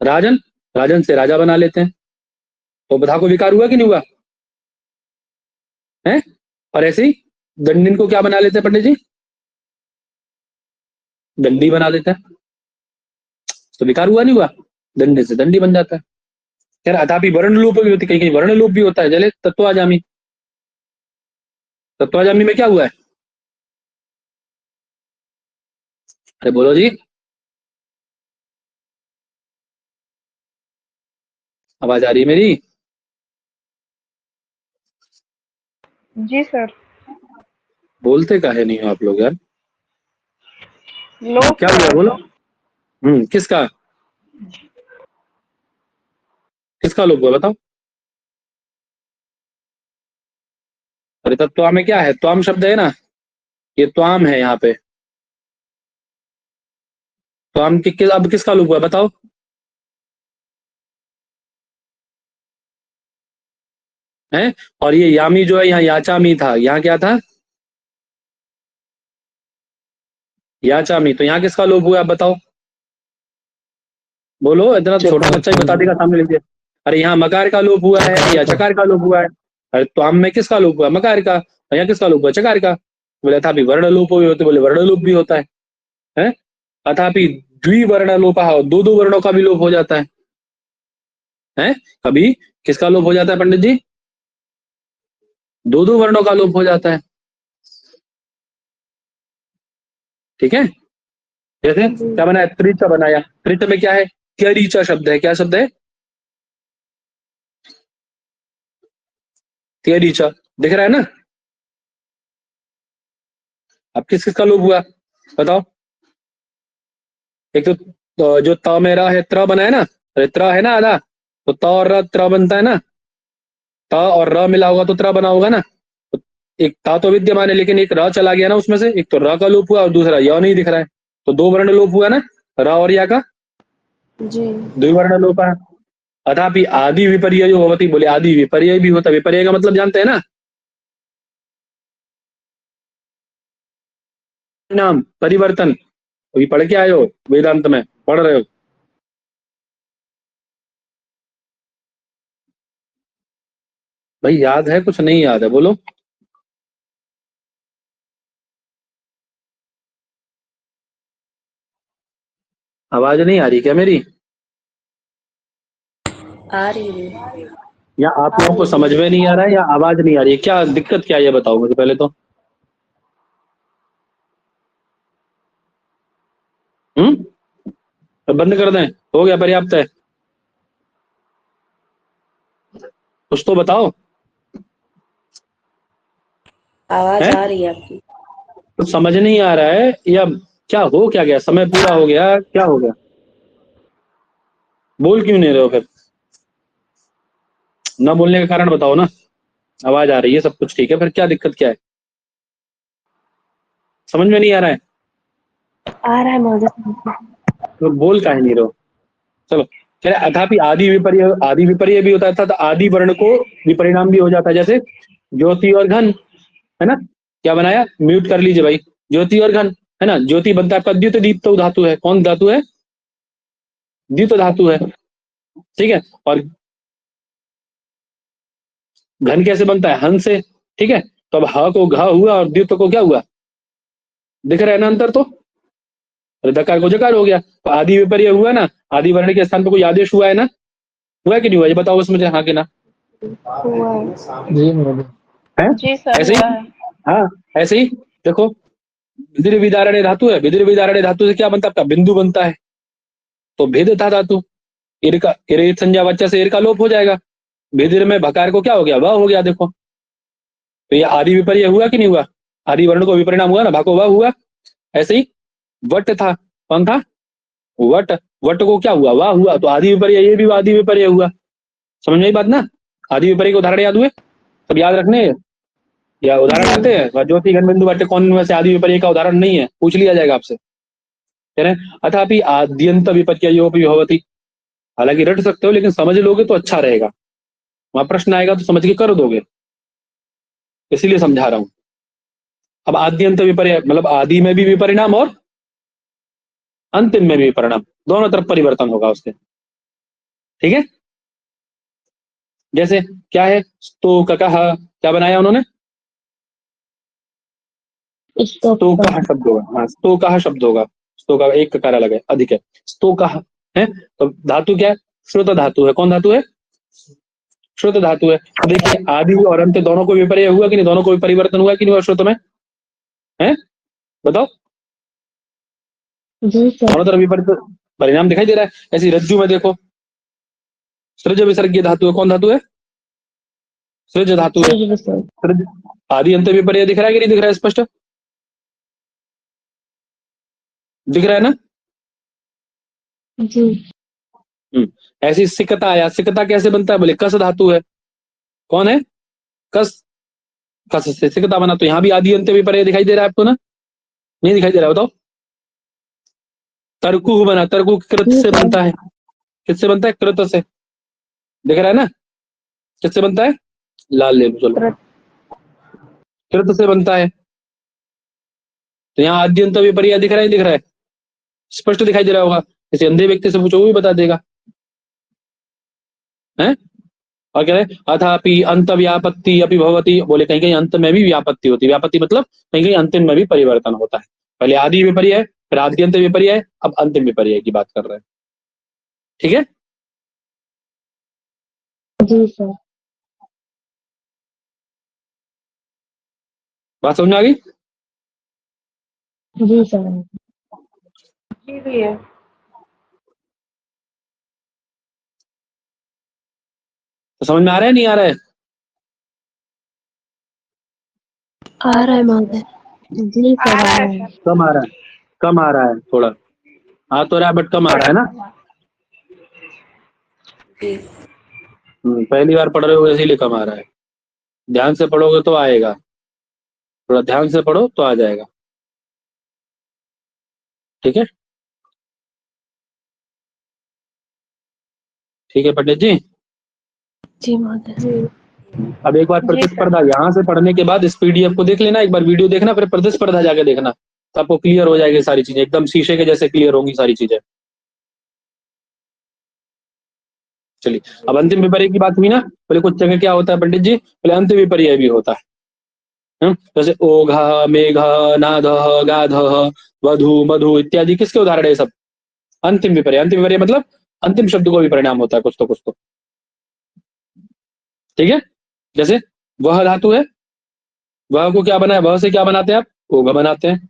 राजन, राजन से राजा बना लेते हैं, तो उपधा को विकार हुआ कि नहीं हुआ है। और ऐसे ही दंडिन को क्या बना लेते हैं पंडित जी, दंडी बना लेते हैं, तो विकार हुआ नहीं हुआ, दंडे से दंडी बन जाता है। खैर अथापि वर्ण लोप भी होती, कहीं कहीं वर्ण लोप भी होता है। जले तत्वाजामी, तत्वाजामी में क्या हुआ है, अरे बोलो जी, आवाज आ रही है मेरी, जी सर। बोलते काहे नहीं हो आप लोग यार, लोप क्या हुआ बोलो। किसका, किसका लोप हुआ बताओ। अरे तत्वा में क्या है, त्वाम शब्द है ना, ये त्वाम है यहाँ पे, त्वाम अब किसका लोप हुआ बताओ, है। और ये यामी जो है यहाँ याचामी था, यहाँ क्या था याचामी, तो यहाँ किसका लोप हुआ आप बताओ, बोलो, इतना तो छोटा बच्चा ही बता देगा सामने लीजिए। अरे यहाँ मकार का लोप हुआ है या चकार का लोप हुआ है, अरे त्वाम में किसका लोप हुआ, मकार का, और यहाँ किसका लोप हुआ, चकार का। बोले अथापि वर्ण लोप भी होते, बोले वर्ण लोप भी होता है? अथापि द्विवर्ण लोप, दो दो वर्णों का भी लोप हो जाता है? कभी किसका लोप हो जाता है पंडित जी, दो दो वर्णों का लोप हो जाता है, ठीक है। जैसे क्या बनाया, त्रिच बनाया, त्रिच में क्या है, त्यरीचा शब्द है, क्या शब्द है, त्यरीचा, दिख रहा है ना। अब किस किसका लोप हुआ बताओ, एक तो जो त में र है, त्र बना है ना, अरे त्र है ना आधा, तो त और र त्र बनता है ना, त और र मिला होगा तो त्र बना होगा ना। तो एक ता तो विद्यमान है, लेकिन एक र चला गया ना उसमें से, एक तो र का लोप हुआ और दूसरा य नहीं दिख रहा है, तो दो वर्ण लोप हुआ ना, र और या का जी द्विवर्ण लोप है। अथापि आदि विपर्य जो भवती, बोले आदि विपर्य भी होता, विपर्य का मतलब जानते हैं ना, नाम परिवर्तन, अभी पढ़ के आए हो, वेदांत में पढ़ रहे हो, भाई याद है कुछ नहीं याद है बोलो। आवाज नहीं आ रही क्या मेरी? आ रही है। या आप लोगों को समझ में नहीं आ रहा है या आवाज नहीं आ रही है? क्या दिक्कत क्या है ये बताओ मुझे पहले तो। तो बंद कर दें? हो गया, पर्याप्त है? कुछ तो बताओ। आवाज है आ रही है आपकी। तो समझ नहीं आ रहा है या क्या हो क्या गया? समय पूरा हो गया, क्या हो गया? बोल क्यों नहीं रहे हो फिर? ना बोलने का कारण बताओ ना। आवाज आ रही है, सब कुछ ठीक है, फिर क्या दिक्कत क्या है? समझ में नहीं आ रहा है आ रहा है महोदय। तो बोल काहे नहीं रहे हो? चलो, कह रहे अथापि आदि विपर्य भी होता था, तो आदि वर्ण को विपरिणाम भी हो जाता है, जैसे ज्योति और घन, है ना? क्या बनाया? म्यूट कर लीजिए भाई। ज्योति और घन, है ना? ज्योति बनता है आपका द्युत दीप्त धातु है। कौन धातु है? द्युत धातु है, ठीक है। और घन कैसे बनता है? हन से, ठीक है। तो अब ह को घ हुआ और द्युत को क्या हुआ? दिख रहा है ना अंतर? तो दकार को जकार हो गया, तो आदि विपर्य हुआ ना। आदि वर्ण के स्थान पर कोई आदेश हुआ है ना? हुआ कि नहीं हुआ? ये बताओ बस मुझे, हाँ कि ना। हुआ है। जी महोदय। है जी सर, ऐसे हुआ ही? है। हाँ, ऐसे ही देखो, विदिर विदारण्य धातु है। विदिर विदारण्य धातु से क्या बनता है आपका? बिंदु बनता है। तो भेद था धातु, ईर का ईर संज्ञा वाच्य से ईर का लोप हो जाएगा। विदिर में भकार को क्या हो गया? वह हो गया। देखो, तो ये आदि विपर्य हुआ कि नहीं हुआ? आदि वर्ण को विपरिणाम हुआ ना, भाको वह हुआ। ऐसे ही वट था, कौन था? वट। वट को क्या हुआ? वाह हुआ। तो आदि विपर्य, ये भी आदि विपर्य हुआ। समझ में आई बात ना? आदि विपर्य के उदाहरण याद हुए? सब याद रखने हैं या उदाहरण आते हैं? ज्योति घन बिंदु वट कौन में से आदि विपर्य का उदाहरण नहीं है? पूछ लिया जाएगा आपसे, कह रहे हैं अथापि आद्यंत विपर्योपि भवति। हालांकि रट सकते हो, लेकिन समझ लोगे तो अच्छा रहेगा। वहां प्रश्न आएगा तो समझ के कर दोगे, इसीलिए समझा रहा हूं। अब आद्यंत विपर्य मतलब आदि में भी विपरिणाम और अंतिम में भी विपरिणाम, दोनों तरफ परिवर्तन होगा उसके, ठीक है। जैसे क्या है? स्तोककः, क्या बनाया उन्होंने? स्तोकः शब्द होगा। हाँ, स्तोकः शब्द होगा। स्तोका एक ककार अलग है, अधिक है। स्तोकः है, तो धातु क्या है? श्रुत धातु है। कौन धातु है? श्रुत धातु है। तो देखिए, आदि और अंत दोनों को विपर्य हुआ कि नहीं? दोनों को परिवर्तन हुआ कि नहीं हुआ श्रुत में? है, बताओ। जी सर। दोनों तरफ विपरीत परिणाम दिखाई दे रहा है। ऐसी रज्जु में देखो, सृज विसर्गीय धातु है। कौन धातु है? सृज धातु है। सृज आदि अंत विपर्य दिख रहा है कि नहीं दिख रहा है? स्पष्ट दिख रहा है ना? जी। ऐसी सिकता आया। सिकता कैसे बनता है? बोले कस धातु है। कौन है? कस। कस से सिकता बना, तो यहां भी आदि अंत विपर्य दिखाई दे रहा है आपको ना? नहीं दिखाई दे रहा? बताओ। तरकुह बना। तरकुह कृत से बनता है। किससे बनता है? कृत से। दिख रहा है ना? किससे बनता है? लाल ले लो, चलो। कृत से बनता है। तो यहाँ आद्यंत विपर्य दिख रहा है, दिख रहा है? स्पष्ट दिखाई दे रहा होगा। किसी अंधे व्यक्ति से पूछो, वो भी बता देगा, है। और कह रहे अथापि अंत व्यापत्ति अपि भवति। बोले कहीं कहीं अंत में भी व्यापत्ति होती है। व्यापत्ति मतलब कहीं कहीं अंतिम में भी परिवर्तन होता है। पहले आदि विपर्य है, फिर आद्यंत विपर्य है, अब अंतिम विपर्य की बात कर रहे हैं, ठीक है। जी सर। बात समझ में आ गई? जी सर। जी भैया। तो समझ में आ रहा है नहीं आ रहा है? आ रहा है महोदय। जी सर, आ रहा है। कम आ रहा है? कम आ रहा है थोड़ा, आ तो रहा है बट कम आ रहा है ना? जी। पहली बार पढ़ रहे हो इसीलिए कम आ रहा है। ध्यान से पढ़ोगे तो आएगा, थोड़ा ध्यान से पढ़ो तो आ जाएगा, ठीक है। ठीक है पंडित जी। जी महोदय। अब एक बार जी प्रतिस्पर्धा यहाँ से पढ़ने के बाद इस पीडीएफ को देख लेना, एक बार वीडियो देखना, फिर प्रतिस्पर्धा जाके देखना, तो आपको क्लियर हो जाएगी सारी चीजें, एकदम शीशे के जैसे क्लियर होंगी सारी चीजें। चलिए, अब अंतिम विपर्य की बात हुई ना। बोले कुछ जगह क्या होता है पंडित जी? बोले अंत विपर्य भी होता है। जैसे ओघ, मेघ, नाद, गाध, वधु, मधु इत्यादि किसके उदाहरण है? सब अंतिम विपर्य मतलब अंतिम शब्द को भी परिणाम होता है कुछ तो। ठीक है, जैसे वह धातु है, वह को क्या बनाया, वह से क्या बनाते हैं आप, ओघ बनाते हैं?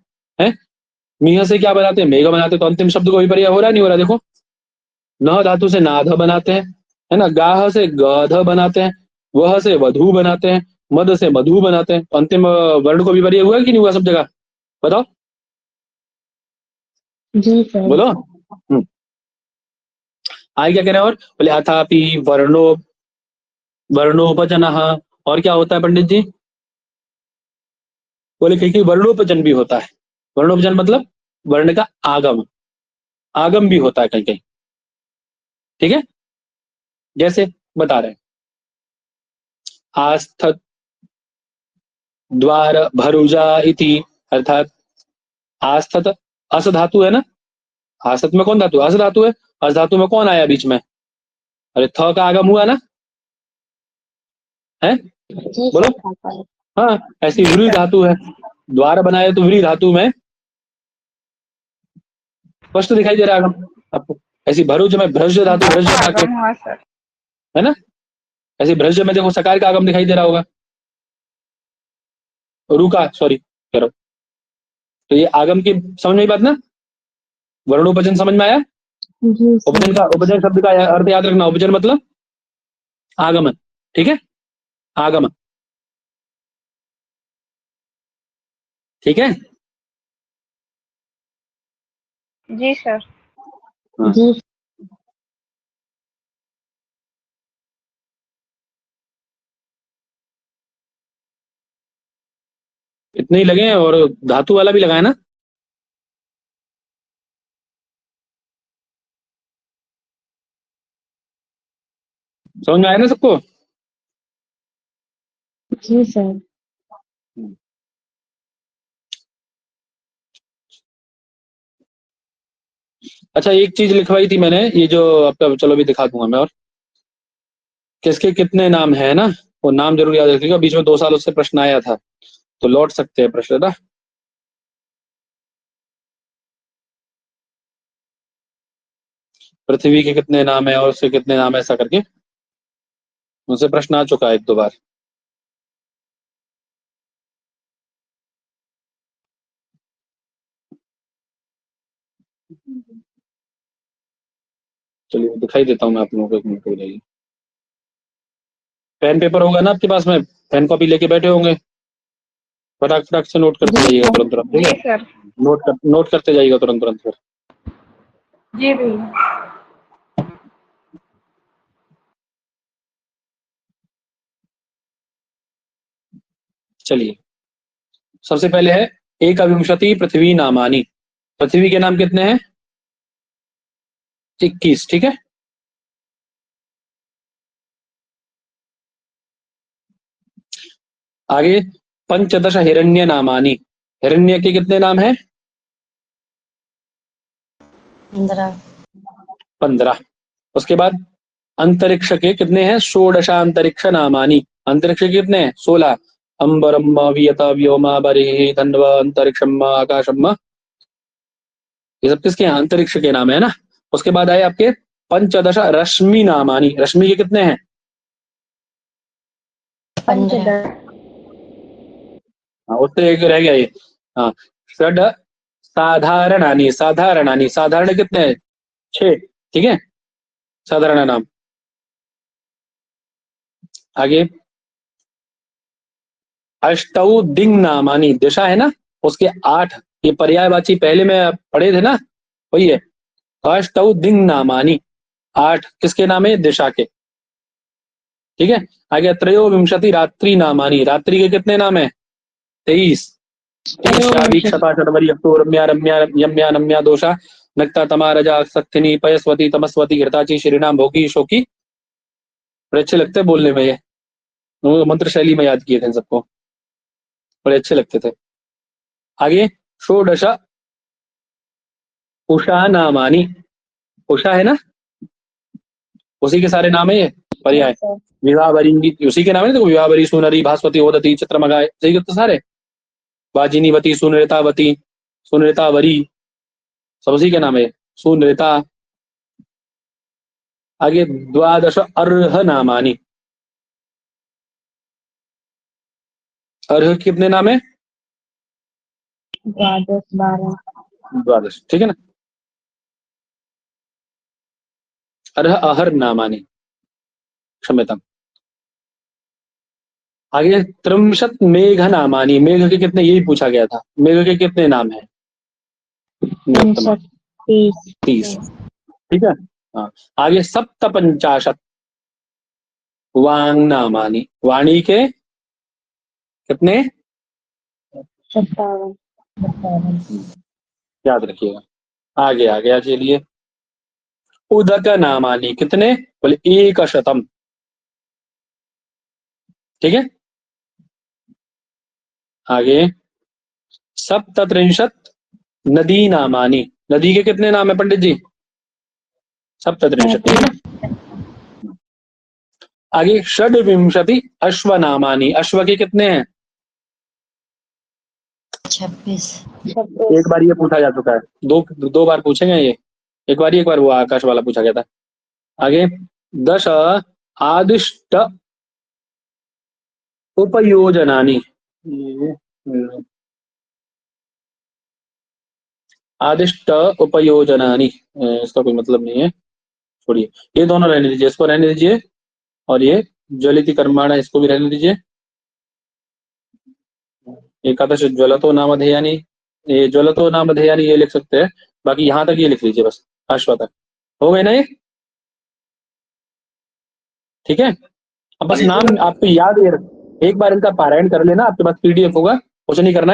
मीह से क्या बनाते हैं, मेघ बनाते हैं। तो अंतिम शब्द को विपर्य हो रहा नहीं हो रहा? देखो, न धातु से नाध बनाते हैं, है ना, गाह से गध बनाते हैं, वह से वधु बनाते हैं, मद से मधु बनाते हैं। तो अंतिम वर्ण को विपर्य हुआ कि नहीं हुआ सब जगह? बताओ, जी सर। बोलो। आगे क्या कह रहे हैं? और बोले अथापि वर्णोपजनः, और क्या होता है पंडित जी? बोले कहीं वर्णोपजन भी होता है। वर्णोपजन मतलब वर्ण का आगम भी होता है कहीं कहीं। ठीक है, जैसे बता रहे हैं, आस्थ द्वार भरुजा इति, अर्थात आस्थत अस धातु है ना, आसत में कौन धातु? अस धातु है। अस धातु में कौन आया बीच में? अरे थ का आगम हुआ ना, है? जी बोलो। सर, खाता है। हाँ, ऐसी व्री धातु है, द्वार बनाए तो व्री धातु में स्पष्ट दिखाई दे रहा है आगम आपको। ऐसी भरुज में भ्रज धातु, भ्रज के, है ना, ऐसे भ्रज में देखो सकार का आगम दिखाई दे रहा होगा, रुका सॉरी कह रहा हूं। तो ये आगम की समझ में आई बात ना? वर्णोपजन समझ में आया? जी उपजन सर। का, उपजन शब्द का अर्थ याद रखना, उपजन मतलब आगमन। ठीक है, आगमन। ठीक है, जी सर। हाँ। जी इतने ही लगे हैं, और धातु वाला भी लगाए ना? समझ में आया ना सबको? जी सर। अच्छा, एक चीज लिखवाई थी मैंने, ये जो आपका, चलो अभी दिखा दूंगा मैं। और किसके कितने नाम है ना, वो नाम जरूर याद रखिएगा। बीच में 2 साल उससे प्रश्न आया था, तो लौट सकते हैं प्रश्न ना। पृथ्वी के कितने नाम है और उसके कितने नाम है, ऐसा करके उनसे प्रश्न आ चुका है 1-2 बार। चलिए दिखाई देता हूँ मैं आप लोगों को, एक मिनट हो जाइए। पेन पेपर होगा ना आपके पास में, पेन कॉपी लेके बैठे होंगे, फटाक फटाक से नोट करते जाइएगा तुरंत तुरंत। ठीक जी है, सर। नोट करते जाइएगा तुरंत तुरंत फिर। जी भैया। चलिए, सबसे पहले है एकविंशति पृथ्वी नामानी। पृथ्वी के नाम कितने हैं? 21। ठीक है, आगे पंचदश हिरण्य नामानी। हिरण्य के कितने नाम हैं? 15। 15। उसके बाद अंतरिक्ष के कितने हैं? षोडशांतरिक्ष नामानी। अंतरिक्ष के कितने हैं? 16। अंबरम वियत व्योमा बरिः धन्व अंतरिक्षम आकाशम। ये सब किसके हैं? अंतरिक्ष के नाम है ना। उसके बाद आए आपके पंचदश रश्मि नामानी। रश्मि के कितने हैं? 15। हाँ, उससे एक रह गया ये। हाँ, षड साधारणानी। साधारणानी, साधारण कितने हैं? 6। ठीक है, साधारण नाम। आगे अष्टौ दिंग नामानी। दिशा है ना, उसके 8। ये पर्यायवाची पहले में पढ़े थे ना, वही है। अष्टौ दिंग नामानी, 8 किसके नाम है? दिशा के। ठीक है, आगे त्रयोविंशति रात्रि नामानी। रात्रि के कितने नाम है? 23। क्षता षडवरी अक्टो रम्या रम्या यम्या नम्या दोषा नक्ता तमा रजा सक्थिनी पयस्वती तमस्वती घृताची श्रीनाम भोगी शोकी। बड़े अच्छे लगते हैं बोलने में ये, मंत्र शैली में याद किए थे इन सबको, बड़े अच्छे लगते थे। आगे षोडश उषा नामानी। उषा है ना, उसी के सारे नाम है ये पर्याय। विवाहवरी उसी के नाम है ना, देखो, विवाहवरी सुनरी भास्वती ओदती चित्रमगाए, सही तो सारे। वाजिनीवती सुनृतावती सुनृतावरी, सब उसी के नाम है। सूनृता। आगे द्वादश अर्ह नामानि, अर्ह कितने नाम है? 12, ठीक है ना। अर्ह अहर नामानि, क्षम्यताम। आगे त्रिंशत मेघ नामानि, मेघ के कितने, यही पूछा गया था, मेघ के कितने नाम है? 30, ठीक है। हाँ, आगे सप्तपंचाशत वांग नामानि, वाणी के कितने? 57। याद रखिएगा। आगे आगे आ चलिए। उदक नामानि कितने? बोले 100, ठीक है। आगे सप्तत्रिंशत नदी नामानि, नदी के कितने नाम है पंडित जी? सप्तत्रिंशत, ठीक है ना। आगे षड्विंशति अश्व नामानि, अश्व के कितने हैं? 26। एक बार ये पूछा जा चुका है, दो बार पूछेंगे ये, एक बार वो आकाश वाला पूछा गया था। आगे 10 आदिष्ट उपयोजनानि, आदिष्ट उपयोजनानि, इसका कोई मतलब नहीं है, छोड़िए, ये दोनों रहने दीजिए, इसको रहने दीजिए, और ये ज्वलिति कर्माणा इसको भी रहने दीजिए। एकादश ज्वलतो नामधेयानि, ये ज्वलतो नामधेयानि ये लिख सकते हैं, बाकी यहां तक ये लिख लीजिए बस, अश्व तक हो गए ना ये, ठीक है। अब बस नाम आपको याद है, एक बार इनका पारायण कर लेना, आपके पास PDF होगा, कुछ नहीं करना है।